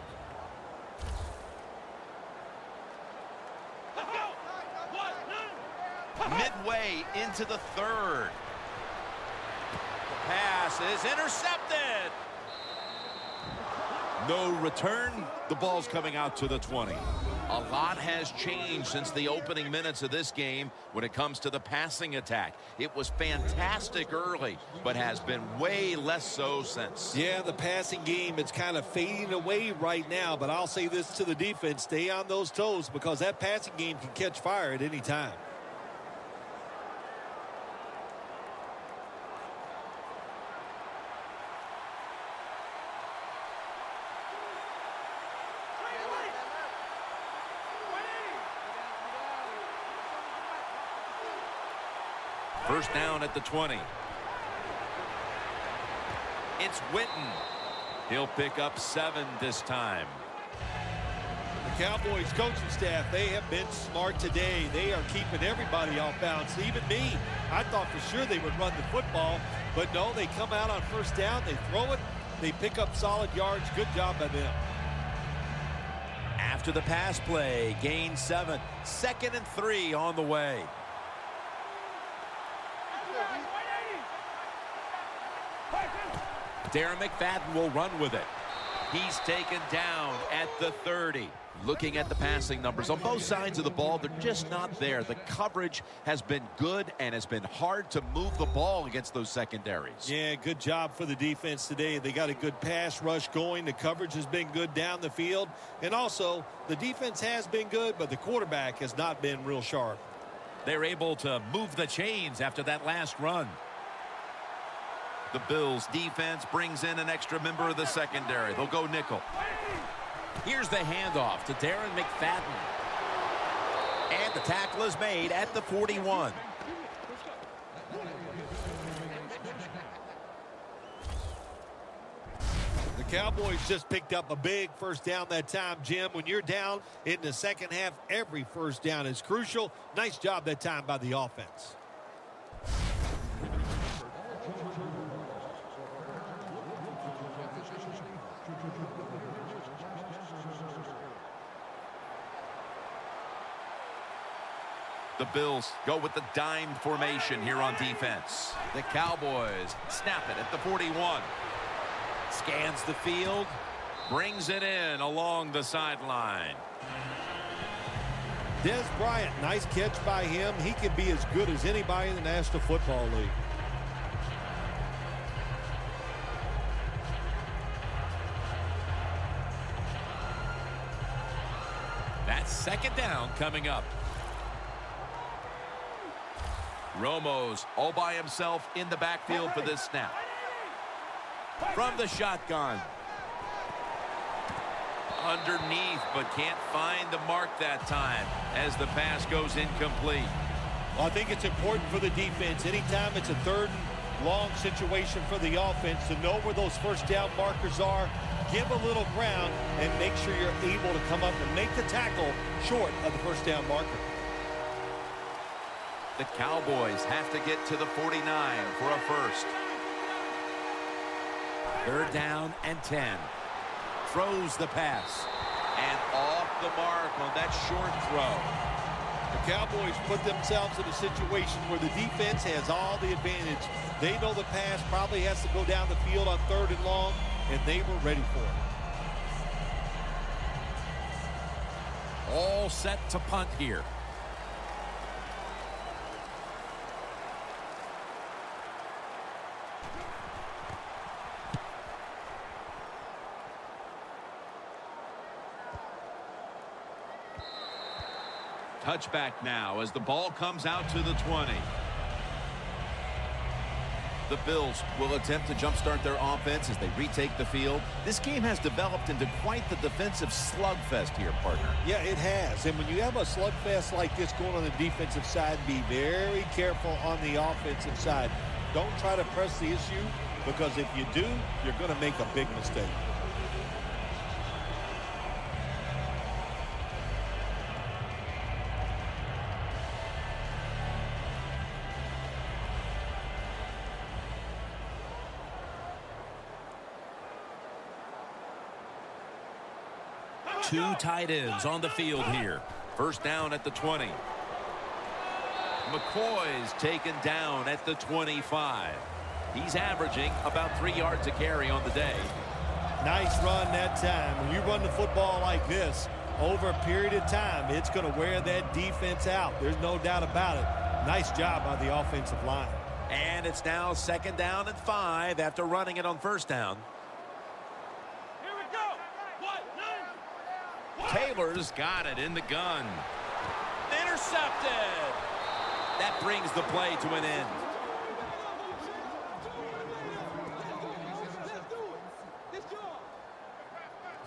Midway into the 3rd. The pass is intercepted. No return. The ball's coming out to the 20. A lot has changed since the opening minutes of this game when it comes to the passing attack. It was fantastic early, but has been way less so since. Yeah, the passing game, it's kind of fading away right now, but I'll say this to the defense, stay on those toes because that passing game can catch fire at any time. First down at the 20. It's Witten. He'll pick up 7 this time. The Cowboys coaching staff, they have been smart today. They are keeping everybody off bounds, even me. I thought for sure they would run the football, but no, they come out on first down, they throw it, they pick up solid yards. Good job by them. After the pass play, gain 7. 2nd and 3 on the way. Darren McFadden will run with it. He's taken down at the 30. Looking at the passing numbers on both sides of the ball, they're just not there. The coverage has been good and has been hard to move the ball against those secondaries. Yeah, good job for the defense today. They got a good pass rush going. The coverage has been good down the field. And also, the defense has been good, but the quarterback has not been real sharp. They're able to move the chains after that last run. The Bills defense brings in an extra member of the secondary. They'll go nickel. Here's the handoff to Darren McFadden. And the tackle is made at the 41. The Cowboys just picked up a big first down that time, Jim. When you're down in the second half, every first down is crucial. Nice job that time by the offense. The Bills go with the dime formation here on defense. The Cowboys snap it at the 41. Scans the field. Brings it in along the sideline. Des Bryant, nice catch by him. He can be as good as anybody in the National Football League. That's 2nd down coming up. Romo's all by himself in the backfield for this snap. From the shotgun. Underneath, but can't find the mark that time as the pass goes incomplete. Well, I think it's important for the defense. Anytime it's a 3rd and long situation for the offense to know where those first down markers are, give a little ground, and make sure you're able to come up and make the tackle short of the first down marker. The Cowboys have to get to the 49 for a first. 3rd down and 10. Throws the pass. And off the mark on that short throw. The Cowboys put themselves in a situation where the defense has all the advantage. They know the pass probably has to go down the field on 3rd and long, and they were ready for it. All set to punt here. Touchback now as the ball comes out to the 20. The Bills will attempt to jumpstart their offense as they retake the field. This game has developed into quite the defensive slugfest here, partner. Yeah, it has. And when you have a slugfest like this going on the defensive side, be very careful on the offensive side. Don't try to press the issue, because if you do, you're going to make a big mistake. Two tight ends on the field here. First down at the 20. McCoy's taken down at the 25. He's averaging about 3 yards a carry on the day. Nice run that time. When you run the football like this, over a period of time, it's going to wear that defense out. There's no doubt about it. Nice job by the offensive line. And it's now 2nd down and 5 after running it on 1st down. Here we go. Taylor's got it in the gun. Intercepted. That brings the play to an end.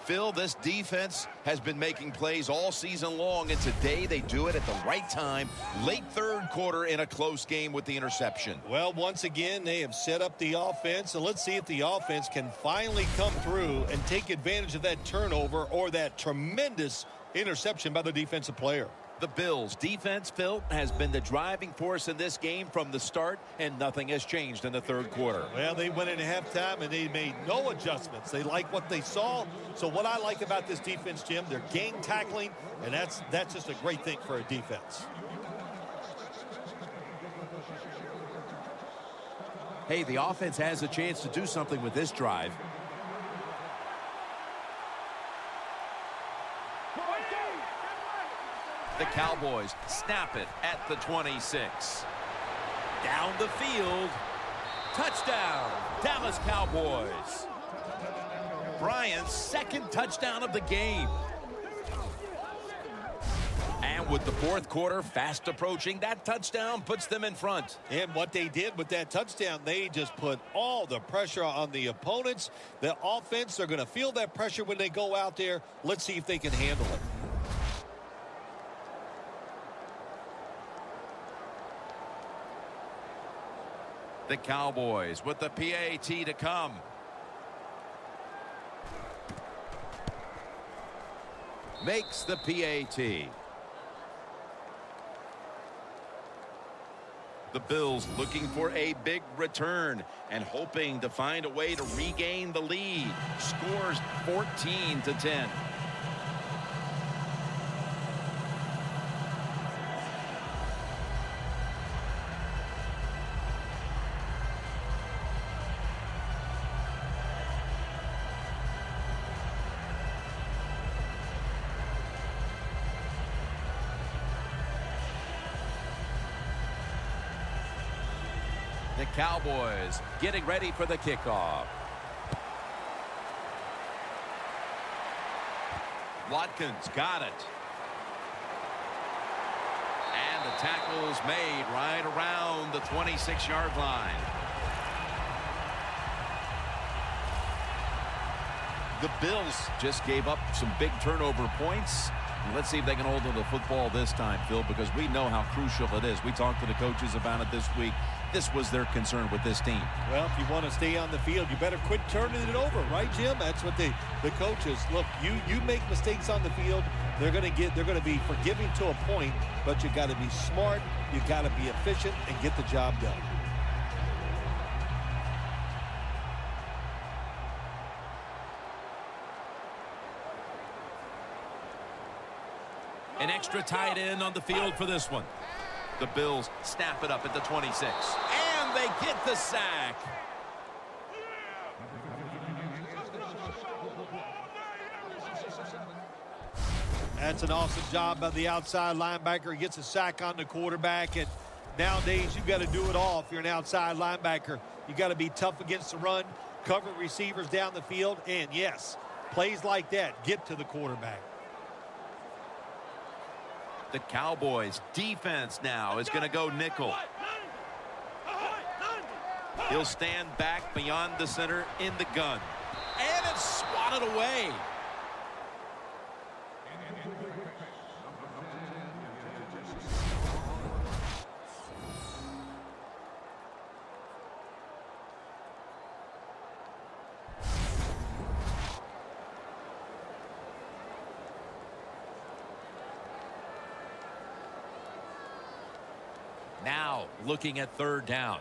Phil, this defense has been making plays all season long, and today they do it at the right time. Late 3rd quarter in a close game with the interception. Well, once again, they have set up the offense, and let's see if the offense can finally come through and take advantage of that turnover or that tremendous interception by the defensive player. The Bills' defense, Phil, has been the driving force in this game from the start, and nothing has changed in the 3rd quarter. Well, they went into halftime, and they made no adjustments. They like what they saw. So what I like about this defense, Jim, they're gang tackling, and that's just a great thing for a defense. Hey, the offense has a chance to do something with this drive. The Cowboys snap it at the 26. Down the field. Touchdown, Dallas Cowboys. Bryant's 2nd touchdown of the game. And with the 4th quarter fast approaching, that touchdown puts them in front. And what they did with that touchdown, they just put all the pressure on the opponents. The offense, they're going to feel that pressure when they go out there. Let's see if they can handle it. The Cowboys with the PAT to come. Makes the PAT. The Bills looking for a big return and hoping to find a way to regain the lead. Scores 14-10. The Cowboys getting ready for the kickoff. Watkins got it. And the tackle's made right around the 26-yard line. The Bills just gave up some big turnover points. Let's see if they can hold on to the football this time, Phil, because we know how crucial it is. We talked to the coaches about it this week. This was their concern with this team. Well, if you want to stay on the field, you better quit turning it over, right, Jim? That's what the coaches look. You make mistakes on the field, they're going to be forgiving to a point, but you got to be smart, you got to be efficient, and get the job done. An extra tight end on the field for this one. The Bills snap it up at the 26. And they get the sack. That's an awesome job by the outside linebacker. He gets a sack on the quarterback, and nowadays you've got to do it all if you're an outside linebacker. You got to be tough against the run, cover receivers down the field, and yes, plays like that get to the quarterback. The Cowboys defense now is going to go nickel. He'll stand back beyond the center in the gun. And it's swatted away. Now looking at 3rd down.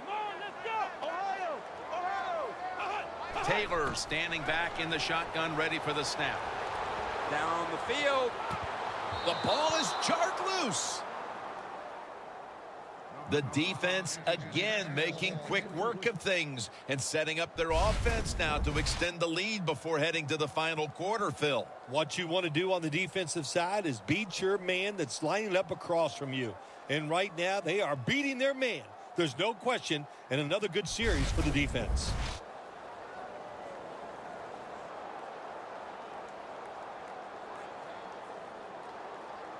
Come on, let's go. Ohio. Taylor standing back in the shotgun, ready for the snap. Down the field. The ball is jarred loose. The defense again making quick work of things and setting up their offense now to extend the lead before heading to the final quarter, Phil. What you want to do on the defensive side is beat your man that's lining up across from you. And right now they are beating their man. There's no question, and another good series for the defense.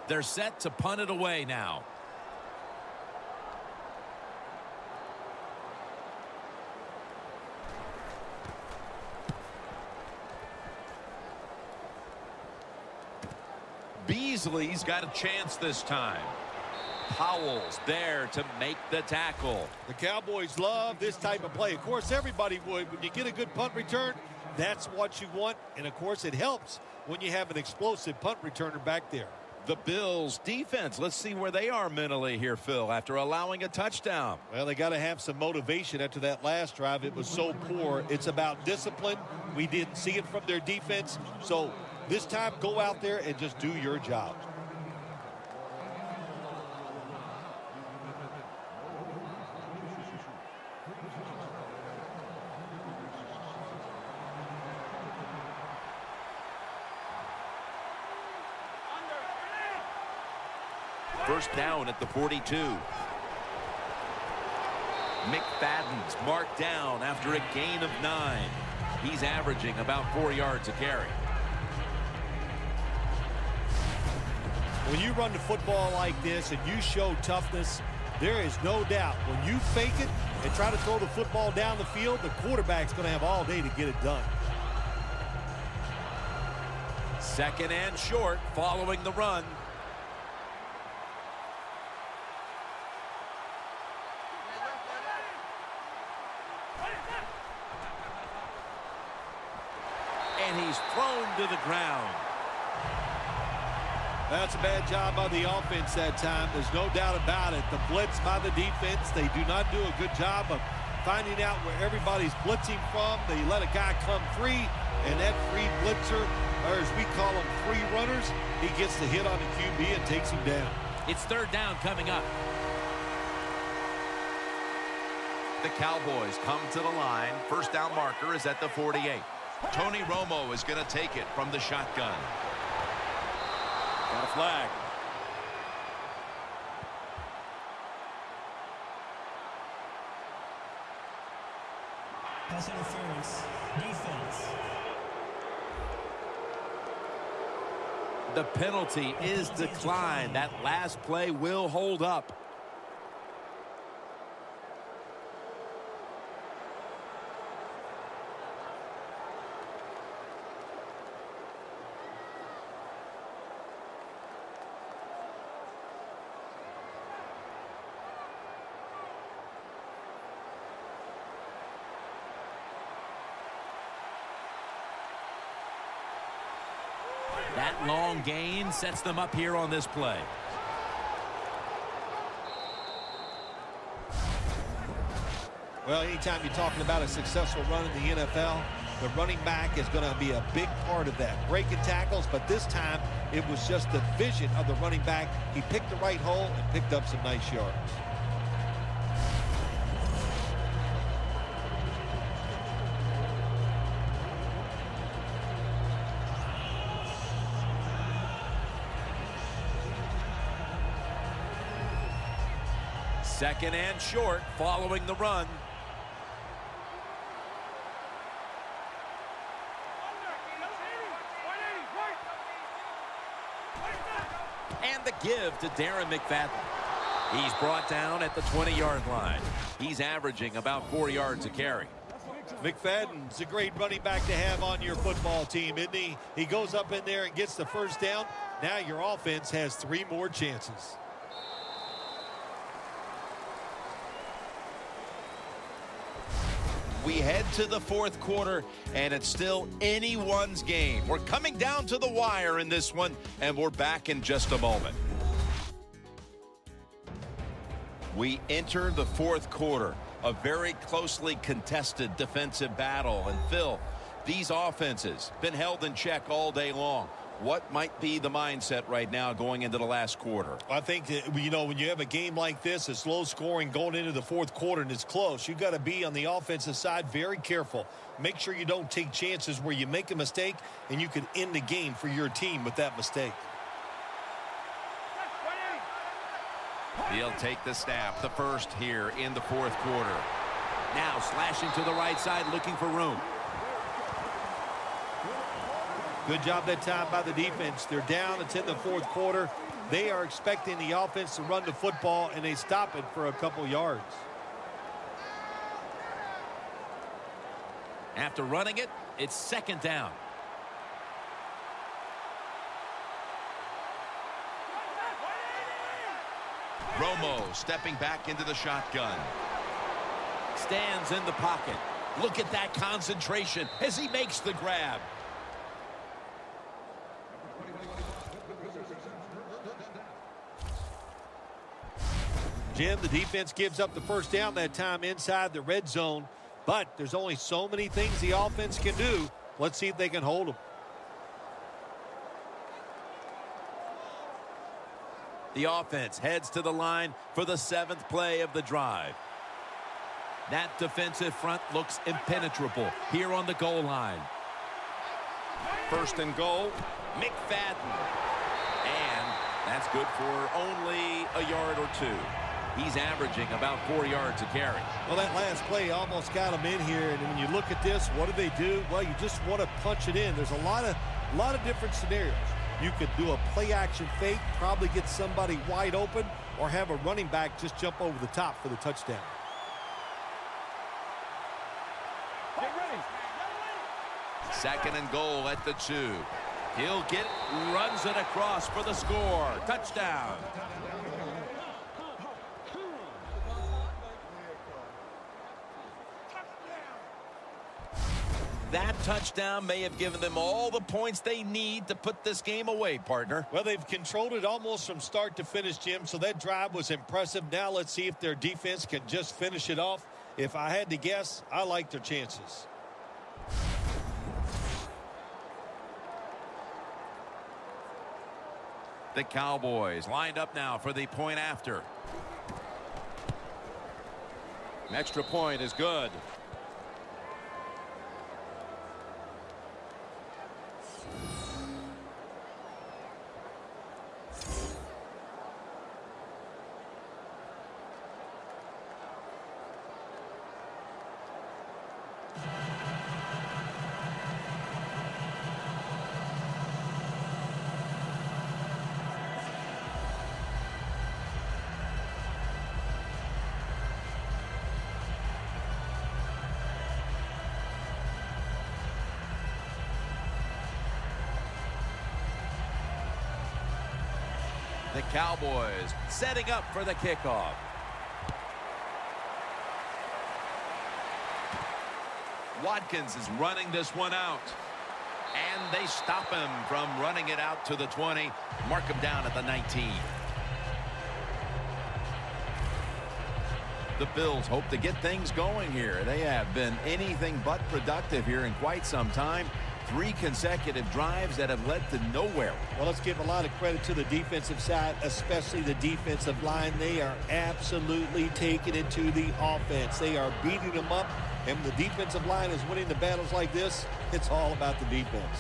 They're set to punt it away now. Beasley's got a chance this time. Powell's there to make the tackle. The Cowboys love this type of play. Of course, everybody would. When you get a good punt return, that's what you want. And, of course, it helps when you have an explosive punt returner back there. The Bills defense, let's see where they are mentally here, Phil, after allowing a touchdown. Well, they got to have some motivation after that last drive. It was so poor. It's about discipline. We didn't see it from their defense. So this time, go out there and just do your job. First down at the 42. McFadden's marked down after a gain of 9. He's averaging about 4 yards a carry. When you run the football like this and you show toughness, there is no doubt when you fake it and try to throw the football down the field, the quarterback's going to have all day to get it done. Second and short following the run. And he's thrown to the ground. That's a bad job by the offense that time. There's no doubt about it. The blitz by the defense, they do not do a good job of finding out where everybody's blitzing from. They let a guy come free, and that free blitzer, or as we call them, free runners, he gets the hit on the QB and takes him down. It's third down coming up. The Cowboys come to the line. First down marker is at the 48. Tony Romo is going to take it from the shotgun. Got a flag. Pass interference. Defense. The penalty is declined. That last play will hold up. That long gain sets them up here on this play. Well, anytime you're talking about a successful run in the NFL, the running back is going to be a big part of that. Breaking tackles, but this time it was just the vision of the running back. He picked the right hole and picked up some nice yards. Second and short following the run. And the give to Darren McFadden. He's brought down at the 20-yard line. He's averaging about 4 yards a carry. McFadden's a great running back to have on your football team, isn't he? He goes up in there and gets the first down. Now your offense has 3 more chances. We head to the fourth quarter, and it's still anyone's game. We're coming down to the wire in this one, and we're back in just a moment. We enter the fourth quarter, a very closely contested defensive battle. And Phil, these offenses been held in check all day long. What might be the mindset right now going into the last quarter? I think that, you know, when you have a game like this, it's low scoring going into the fourth quarter and it's close, you've got to be on the offensive side very careful. Make sure you don't take chances where you make a mistake and you can end the game for your team with that mistake. He'll take the snap, the first here in the fourth quarter. Now slashing to the right side, looking for room. Good job that time by the defense. They're down. It's in the fourth quarter. They are expecting the offense to run the football, and they stop it for a couple yards. After running it, it's second down. Romo stepping back into the shotgun. Stands in the pocket. Look at that concentration as he makes the grab. Jim, the defense gives up the first down that time inside the red zone, but there's only so many things the offense can do. Let's see if they can hold them. The offense heads to the line for the 7th play of the drive. That defensive front looks impenetrable here on the goal line. First and goal, McFadden. And that's good for only a yard or two. He's averaging about 4 yards a carry. Well, that last play almost got them in here, and when you look at this, what do they do? Well, you just want to punch it in. There's a lot of different scenarios. You could do a play-action fake, probably get somebody wide open, or have a running back just jump over the top for the touchdown. Get ready. Second and goal at the 2. He'll get it, runs it across for the score. Touchdown. That touchdown may have given them all the points they need to put this game away, partner. Well, they've controlled it almost from start to finish, Jim, so that drive was impressive. Now let's see if their defense can just finish it off. If I had to guess, I like their chances. The Cowboys lined up now for the point after. An extra point is good. The Cowboys setting up for the kickoff. Watkins is running this one out. And they stop him from running it out to the 20. Mark him down at the 19. The Bills hope to get things going here. They have been anything but productive here in quite some time. 3 consecutive drives that have led to nowhere. Well, let's give a lot of credit to the defensive side, especially the defensive line. They are absolutely taking it to the offense. They are beating them up, and when the defensive line is winning the battles like this, it's all about the defense.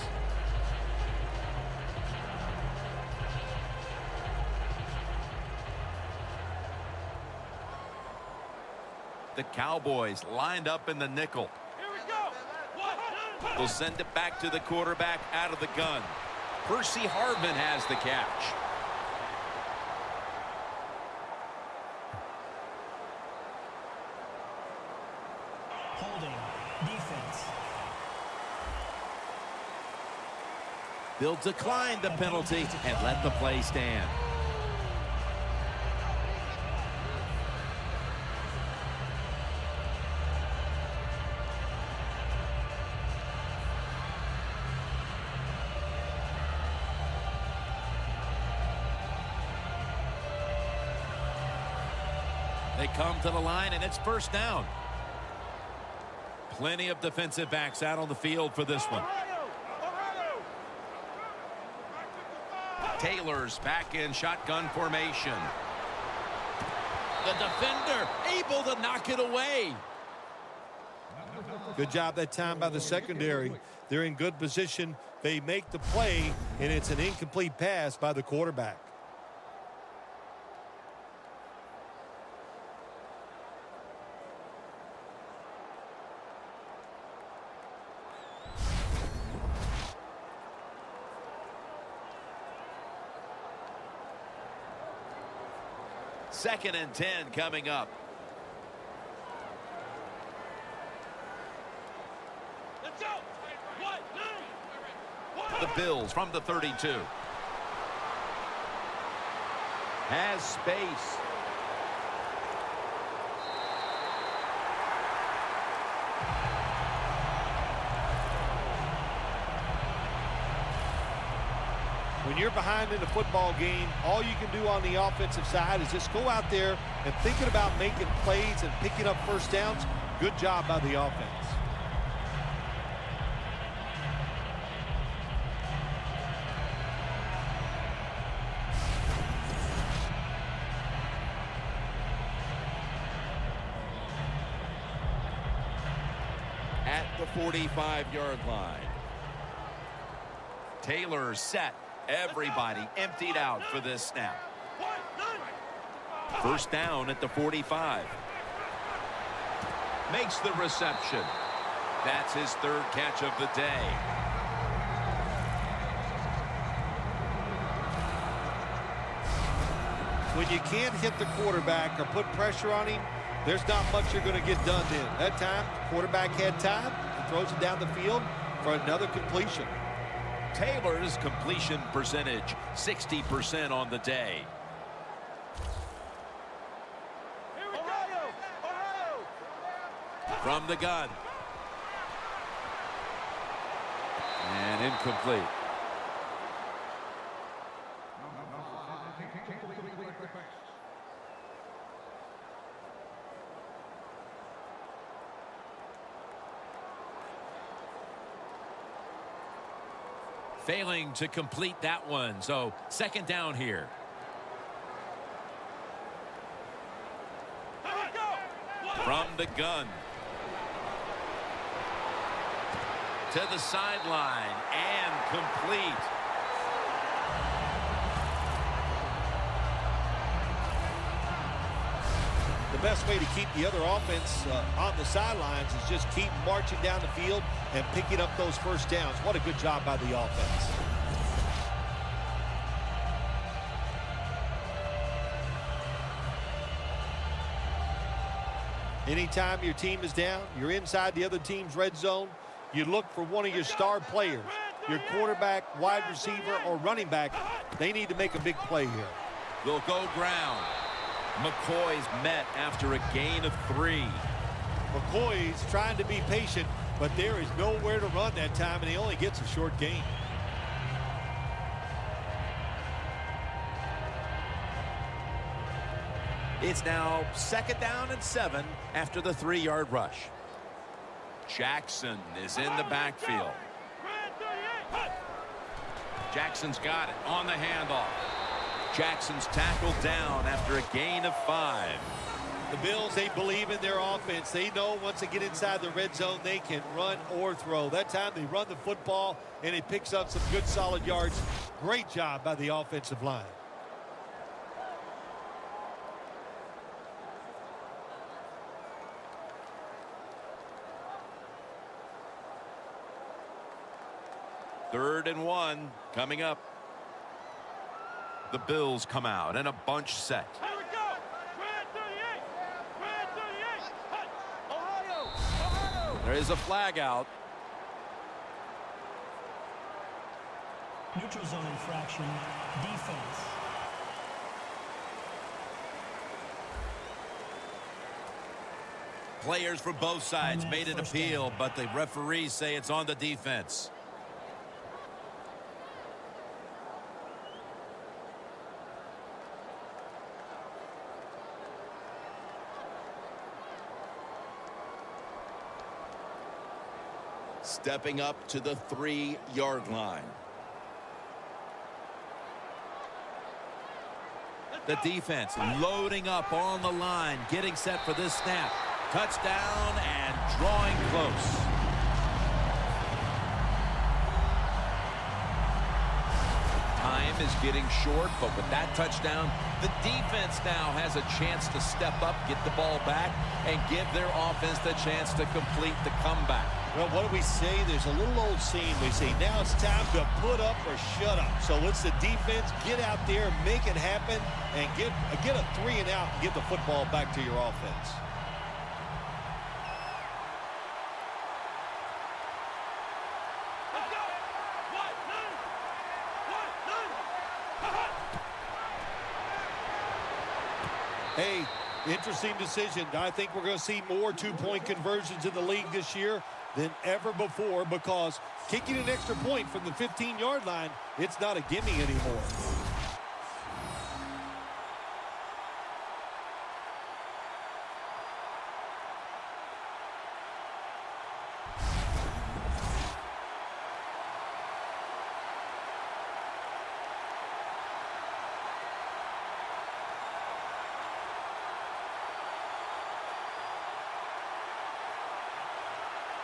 The Cowboys lined up in the nickel. Here we go. They'll send it back to the quarterback out of the gun. Percy Harvin has the catch. Holding. Defense. They'll decline the penalty and let the play stand. They come to the line, and it's first down. Plenty of defensive backs out on the field for this one. Taylor's back in shotgun formation. The defender able to knock it away. Good job that time by the secondary. They're in good position. They make the play, and it's an incomplete pass by the quarterback. Second and 10 coming up. Let's go. The Bills from the 32. Has space. When you're behind in a football game, all you can do on the offensive side is just go out there and thinking about making plays and picking up first downs. Good job by the offense. At the 45-yard line. Taylor set. Everybody emptied out for this snap. First down at the 45. Makes the reception. That's his third catch of the day. When you can't hit the quarterback or put pressure on him, there's not much you're going to get done then. That time, quarterback had time. He throws it down the field for another completion. Taylor's completion percentage, 60% on the day. From the gun. And incomplete. Failing to complete that one. So second down here. From the gun. To the sideline and complete. The best way to keep the other offense on the sidelines is just keep marching down the field and picking up those first downs. What a good job by the offense. Anytime your team is down, you're inside the other team's red zone, you look for one of your star players, your quarterback, wide receiver, or running back. They need to make a big play here. They'll go ground. McCoy's met after a gain of 3. McCoy's trying to be patient, but there is nowhere to run that time, and he only gets a short gain. It's now second down and 7 after the 3-yard rush. Jackson is in the backfield. Jackson's got it on the handoff. Jackson's tackled down after a gain of 5. The Bills, they believe in their offense. They know once they get inside the red zone, they can run or throw. That time they run the football, and it picks up some good solid yards. Great job by the offensive line. Third and 1 coming up. The Bills come out in a bunch set. Here we go. Red 38. Red 38. Ohio. There is a flag out. Neutral zone infraction. Defense. Players from both sides made an appeal, but the referees say it's on the defense. Stepping up to the 3-yard line. The defense loading up on the line, getting set for this snap. Touchdown and drawing close. Time is getting short, but with that touchdown, the defense now has a chance to step up, get the ball back, and give their offense the chance to complete the comeback. Well, what do we say? There's a little old saying. We say, now it's time to put up or shut up. So it's the defense. Get out there, make it happen, and get a 3 and out and give the football back to your offense. Hey, interesting decision. I think we're going to see more two-point conversions in the league this year than ever before, because kicking an extra point from the 15-yard line, it's not a gimme anymore.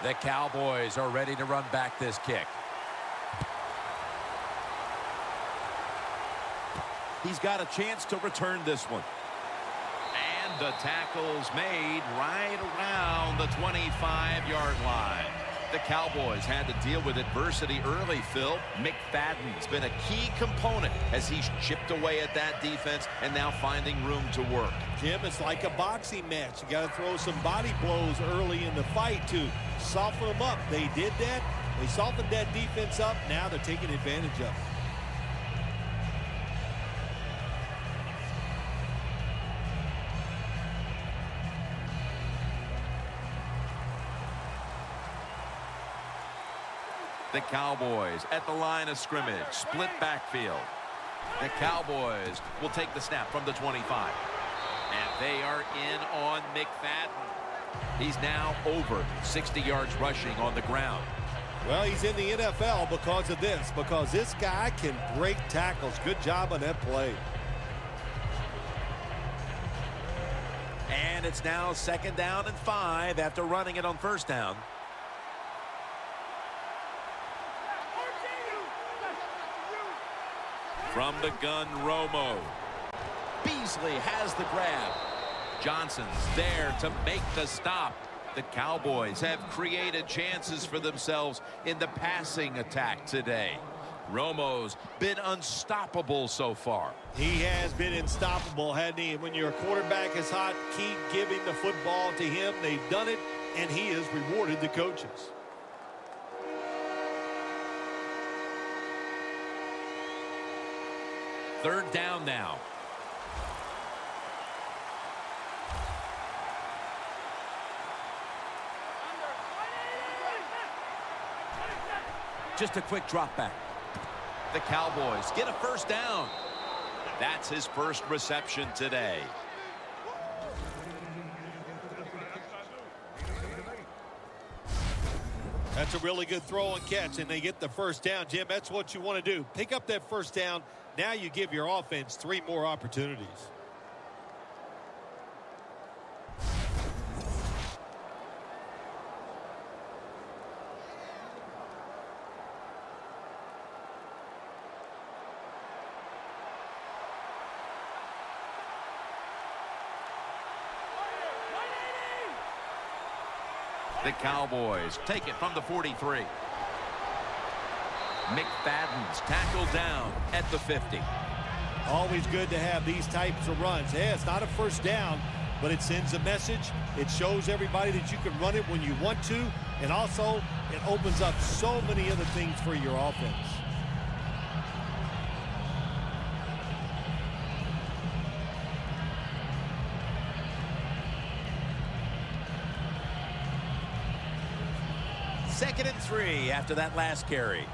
The Cowboys are ready to run back this kick. He's got a chance to return this one. And the tackle's made right around the 25-yard line. The Cowboys had to deal with adversity early, Phil. McFadden's been a key component as he's chipped away at that defense and now finding room to work. Jim, it's like a boxing match. You got to throw some body blows early in the fight to soften them up. They did that. They softened that defense up. Now they're taking advantage of it. The Cowboys at the line of scrimmage, split backfield. The Cowboys will take the snap from the 25. And they are in on McFadden. He's now over 60 yards rushing on the ground. Well, he's in the NFL because of this, because this guy can break tackles. Good job on that play. And it's now 2nd down and 5 after running it on 1st down. From the gun, Romo. Beasley has the grab. Johnson's there to make the stop. The Cowboys have created chances for themselves in the passing attack today. Romo's been unstoppable so far. He has been unstoppable, hasn't he? When your quarterback is hot, keep giving the football to him. They've done it, and he has rewarded the coaches. Third down now. Just a quick drop back. The Cowboys get a 1st down. That's his first reception today. That's a really good throw and catch, and they get the 1st down. Jim, that's what you want to do. Pick up that 1st down. Now you give your offense 3 more opportunities. The Cowboys take it from the 43. McFadden's tackled down at the 50. Always good to have these types of runs. Yeah, it's not a 1st down, but it sends a message. It shows everybody that you can run it when you want to, and also it opens up so many other things for your offense. Second and 3 after that last carry.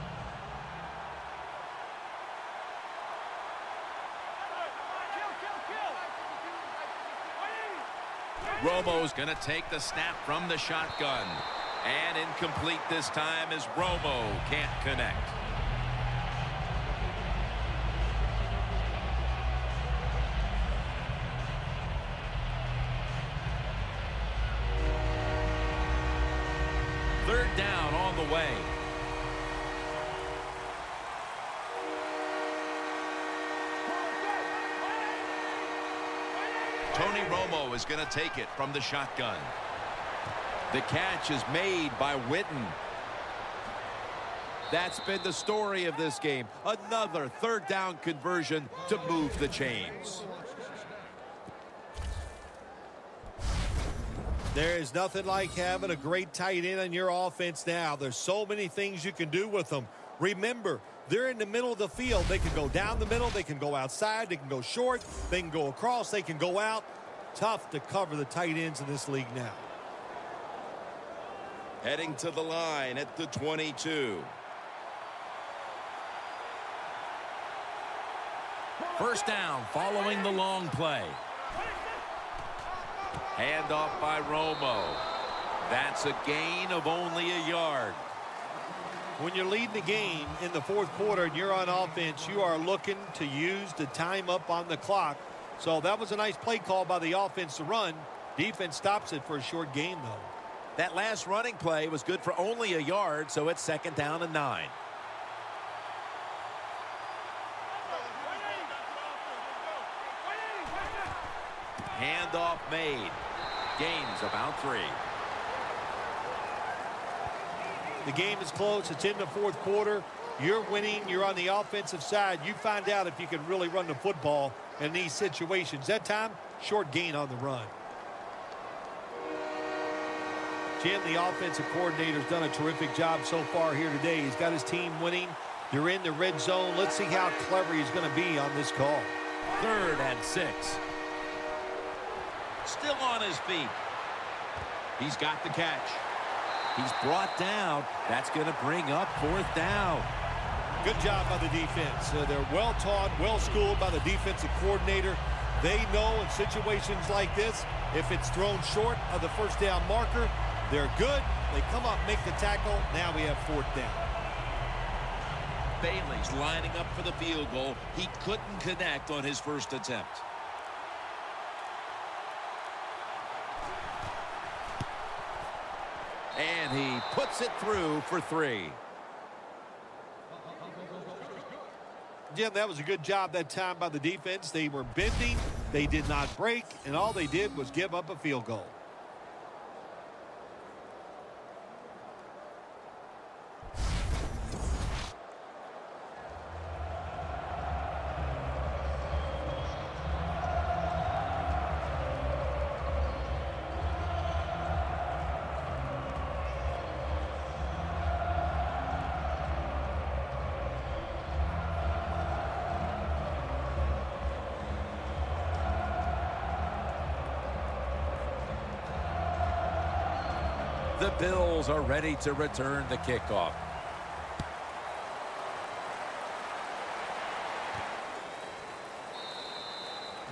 Romo's going to take the snap from the shotgun. And incomplete this time as Romo can't connect. away. Tony Romo is going to take it from the shotgun. The catch is made by Witten. That's been the story of this game. Another third down conversion to move the chains. There is nothing like having a great tight end on your offense now. There's so many things you can do with them. Remember, they're in the middle of the field. They can go down the middle. They can go outside. They can go short. They can go across. They can go out. Tough to cover the tight ends in this league now. Heading to the line at the 22. First down following the long play. Handoff by Romo. That's a gain of only a yard. When you're leading the game in the fourth quarter and you're on offense, you are looking to use the time up on the clock. So that was a nice play call by the offense to run. Defense stops it for a short gain, though. That last running play was good for only a yard, so it's 2nd down and 9. Handoff made. Gains about 3. The game is close. It's in the fourth quarter. You're winning. You're on the offensive side. You find out if you can really run the football in these situations. That time, short gain on the run. Jim, the offensive coordinator's done a terrific job so far here today. He's got his team winning. You're in the red zone. Let's see how clever he's going to be on this call. 3rd and 6. Still on his feet. He's got the catch. He's brought down. That's going to bring up 4th down. Good job by the defense. They're well-taught, well-schooled by the defensive coordinator. They know in situations like this, if it's thrown short of the first down marker, they're good. They come up, make the tackle. Now we have 4th down. Bailey's lining up for the field goal. He couldn't connect on his first attempt. And he puts it through for 3. Jim, that was a good job that time by the defense. They were bending. They did not break. And all they did was give up a field goal. The Bills are ready to return the kickoff.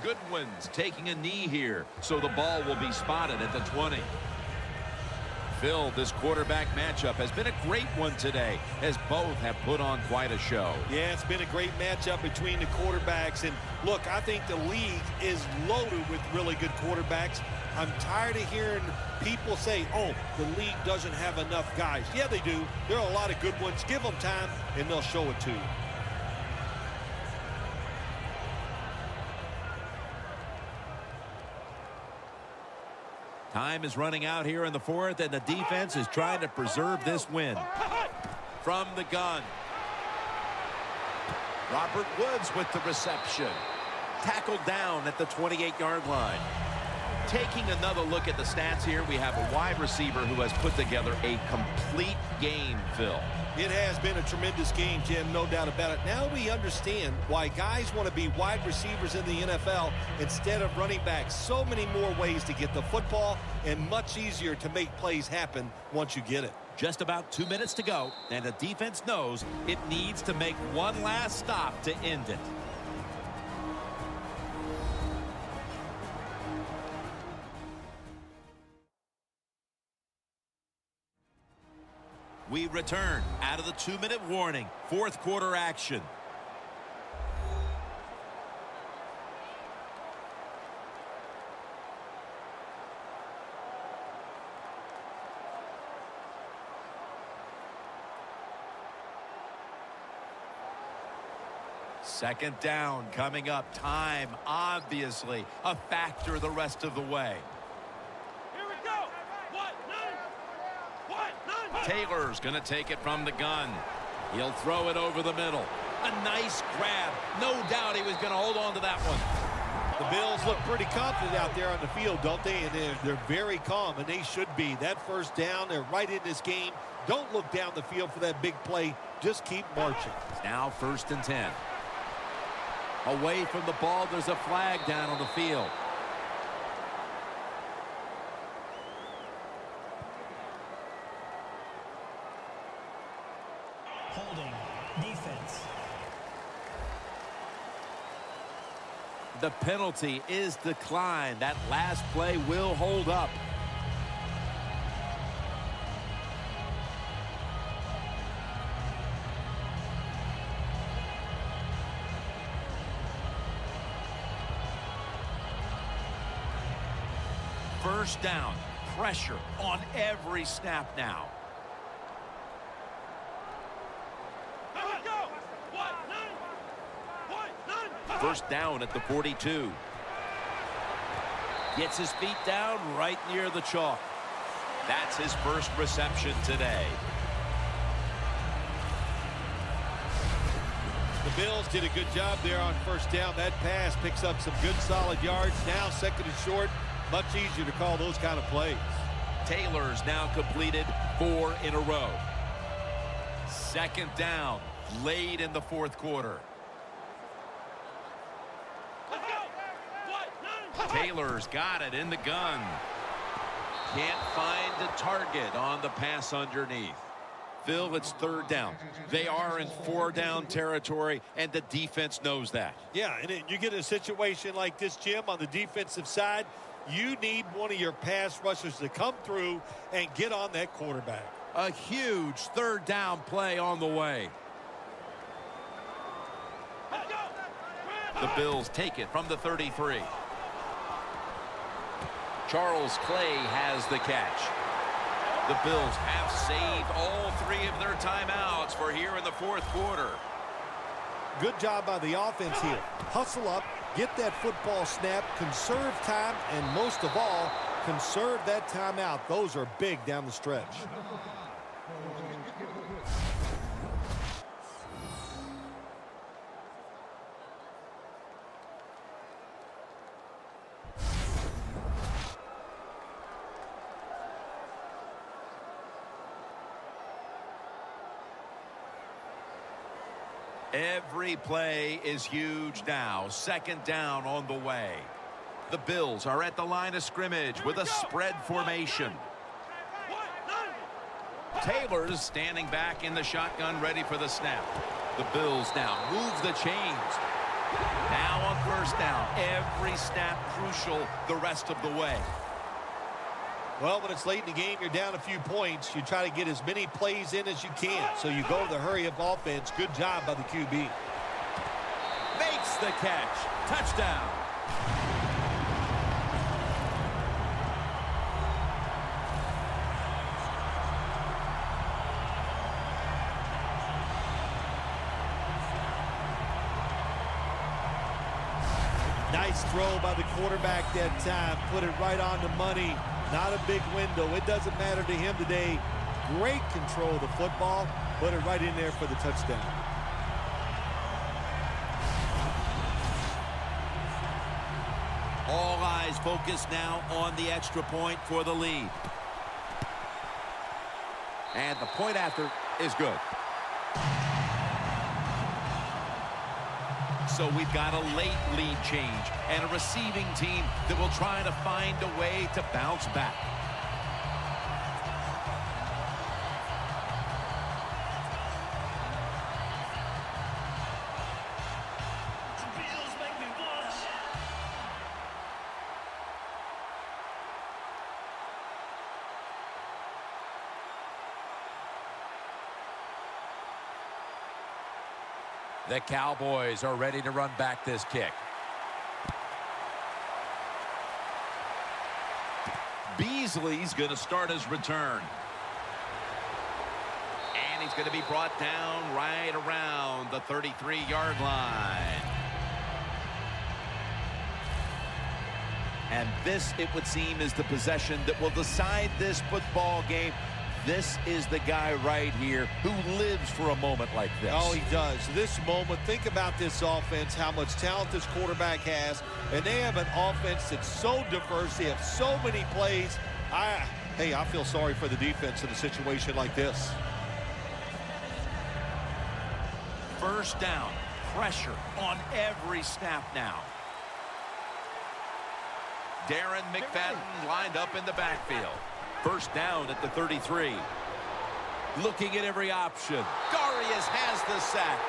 Goodwin's taking a knee here, so the ball will be spotted at the 20. Phil, this quarterback matchup has been a great one today, as both have put on quite a show. Yeah, it's been a great matchup between the quarterbacks. And look, I think the league is loaded with really good quarterbacks. I'm tired of hearing people say, oh, the league doesn't have enough guys. Yeah, they do. There are a lot of good ones. Give them time, and they'll show it to you. Time is running out here in the 4th, and the defense is trying to preserve this win. From the gun. Robert Woods with the reception. Tackled down at the 28-yard line. Taking another look at the stats here, we have a wide receiver who has put together a complete game, Phil. It has been a tremendous game, Jim, no doubt about it. Now we understand why guys want to be wide receivers in the NFL instead of running backs. So many more ways to get the football and much easier to make plays happen once you get it. Just about 2 minutes to go, and the defense knows it needs to make one last stop to end it. We return out of the 2-minute warning. 4th quarter action. Second down coming up. Time, obviously, a factor the rest of the way. Here we go. What? Taylor's going to take it from the gun. He'll throw it over the middle. A nice grab. No doubt he was going to hold on to that one. The Bills look pretty confident out there on the field, don't they? And they're very calm, and they should be. That first down, they're right in this game. Don't look down the field for that big play. Just keep marching. Now 1st and 10. Away from the ball, there's a flag down on the field. Holding. Defense. The penalty is declined. That last play will hold up. First down. Pressure on every snap now. First down at the 42. Gets his feet down right near the chalk. That's his first reception today. The Bills did a good job there on first down. That pass picks up some good solid yards. Now 2nd and short. Much easier to call those kind of plays. Taylor's now completed 4 in a row. Second down, late in the 4th quarter. Taylor's got it in the gun. Can't find a target on the pass underneath. Phil, it's 3rd down. They are in 4-down territory, and the defense knows that. Yeah, and you get a situation like this, Jim, on the defensive side, you need one of your pass rushers to come through and get on that quarterback. A huge 3rd down play on the way. The Bills take it from the 33. Charles Clay has the catch. The Bills have saved all 3 of their timeouts for here in the 4th quarter. Good job by the offense here. Hustle up, get that football snap, conserve time, and most of all, conserve that timeout. Those are big down the stretch. Every play is huge now. 2nd down on the way. The Bills are at the line of scrimmage with a spread formation. Taylor's standing back in the shotgun, ready for the snap. The Bills now move the chains. Now on 1st down. Every snap crucial the rest of the way. Well, when it's late in the game, you're down a few points. You try to get as many plays in as you can. So you go to the hurry-up offense. Good job by the QB. Makes the catch. Touchdown. Nice throw by the quarterback that time. Put it right on the money. Not a big window. It doesn't matter to him today. Great control of the football. Put it right in there for the touchdown. All eyes focused now on the extra point for the lead. And the point after is good. So we've got a late lead change and a receiving team that will try to find a way to bounce back. The Cowboys are ready to run back this kick. Beasley's going to start his return. And he's going to be brought down right around the 33-yard line. And this, it would seem, is the possession that will decide this football game. This is the guy right here who lives for a moment like this. Oh, he does. This moment, think about this offense, how much talent this quarterback has. And they have an offense that's so diverse. They have so many plays. Hey, I feel sorry for the defense in a situation like this. First down, pressure on every snap now. Darren McFadden lined up in the backfield. First down at the 33. Looking at every option. Darius has the sack.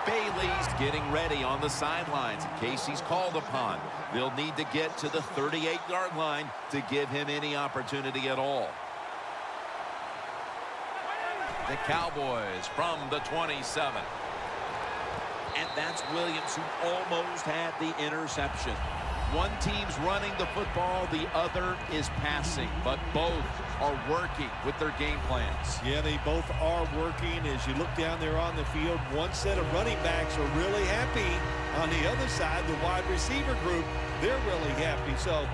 Bailey's getting ready on the sidelines in case he's called upon. They'll need to get to the 38-yard line to give him any opportunity at all. The Cowboys from the 27. And that's Williams, who almost had the interception. One team's running the football, the other is passing, but both are working with their game plans. Yeah, they both are working. As you look down there on the field, one set of running backs are really happy. On the other side, the wide receiver group, they're really happy. So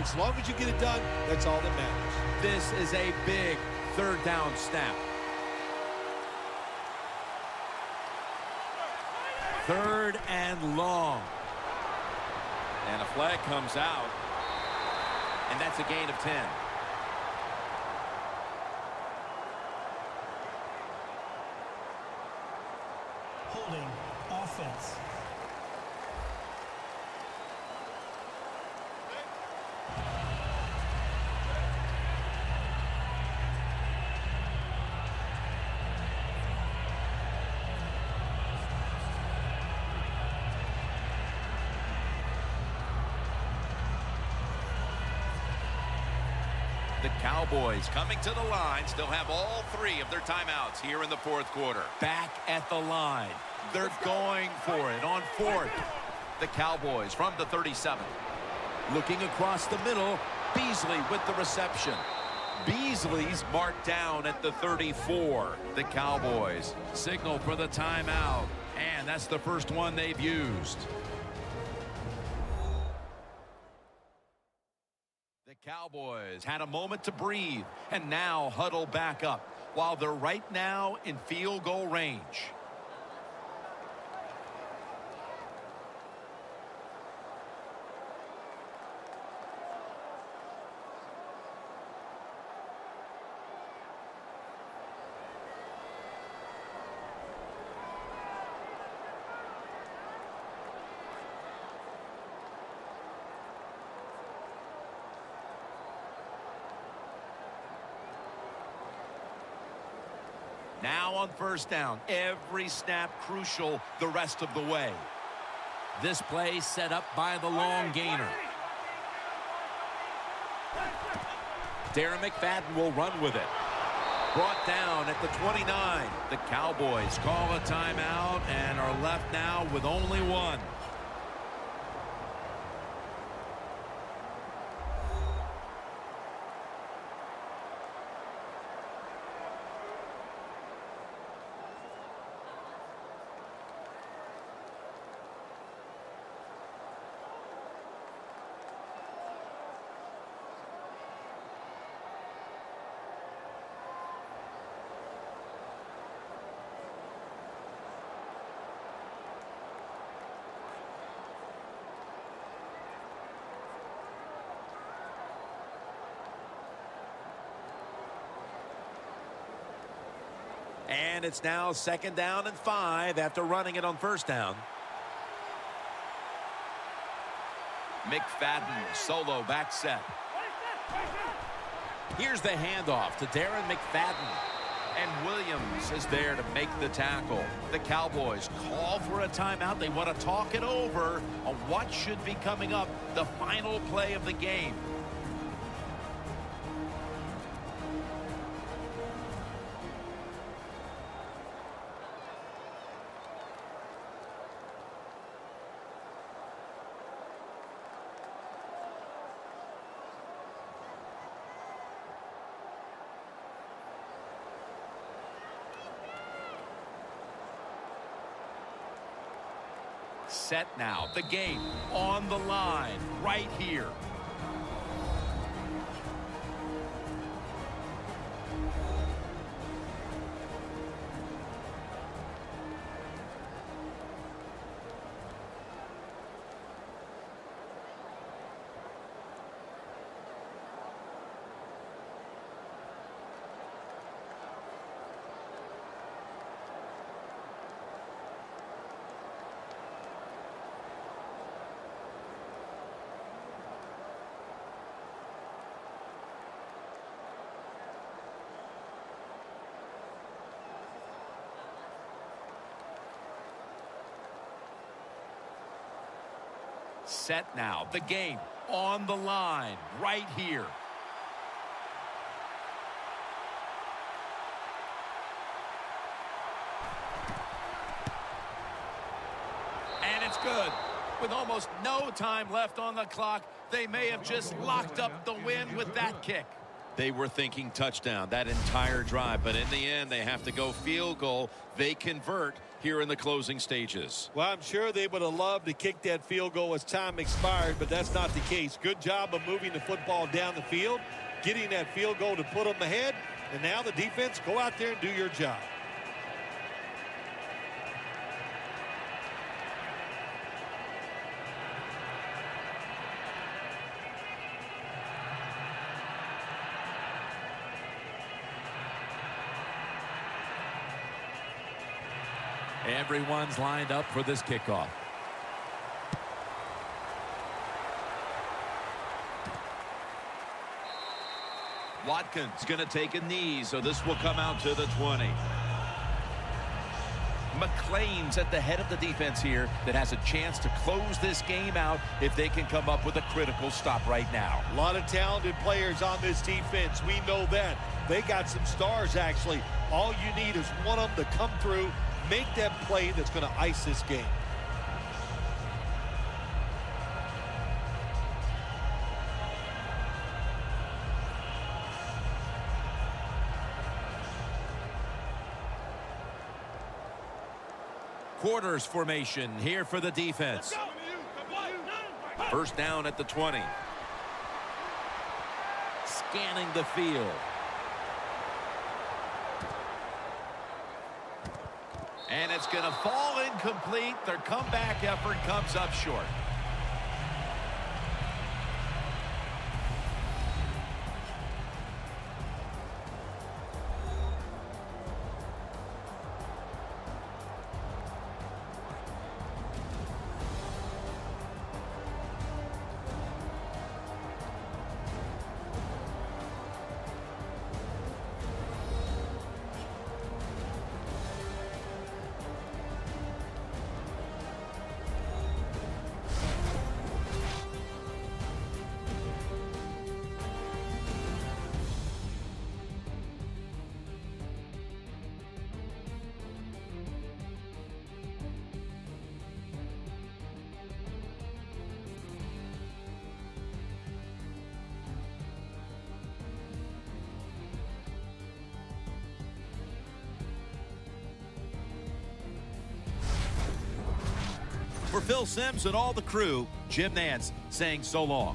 as long as you get it done, that's all that matters. This is a big third down snap. Third and long. And a flag comes out. And that's a gain of 10. Holding offense. The Cowboys coming to the line still have all three of their timeouts here in the fourth quarter. Back at the line. They're going for it on fourth. The Cowboys from the 37. Looking across the middle, Beasley with the reception. Beasley's marked down at the 34. The Cowboys signal for the timeout. And that's the first one they've used. The Cowboys had a moment to breathe and now huddle back up while they're right now in field goal range. Now on first down, every snap crucial the rest of the way. This play set up by the long gainer. Darren McFadden will run with it. Brought down at the 29. The Cowboys call a timeout and are left now with only one. And it's now second down and 5 after running it on first down. McFadden solo back set. Here's the handoff to Darren McFadden. And Williams is there to make the tackle. The Cowboys call for a timeout. They want to talk it over on what should be coming up, the final play of the game. Set now. The game on the line right here. Set now. The game on the line right here. And it's good. With almost no time left on the clock, they may have just locked up the win with that kick. They were thinking touchdown that entire drive, but in the end, they have to go field goal. They convert here in the closing stages. Well, I'm sure they would have loved to kick that field goal as time expired, but that's not the case. Good job of moving the football down the field, getting that field goal to put them ahead, and now the defense, go out there and do your job. Everyone's lined up for this kickoff. Watkins going to take a knee, so this will come out to the 20. McClain's at the head of the defense here that has a chance to close this game out if they can come up with a critical stop right now. A lot of talented players on this defense. We know that. They got some stars, actually. All you need is one of them to come through, make that play that's going to ice this game. Quarters formation here for the defense. First down at the 20. Scanning the field. And it's going to fall incomplete. Their comeback effort comes up short. For Phil Simms and all the crew, Jim Nantz saying so long.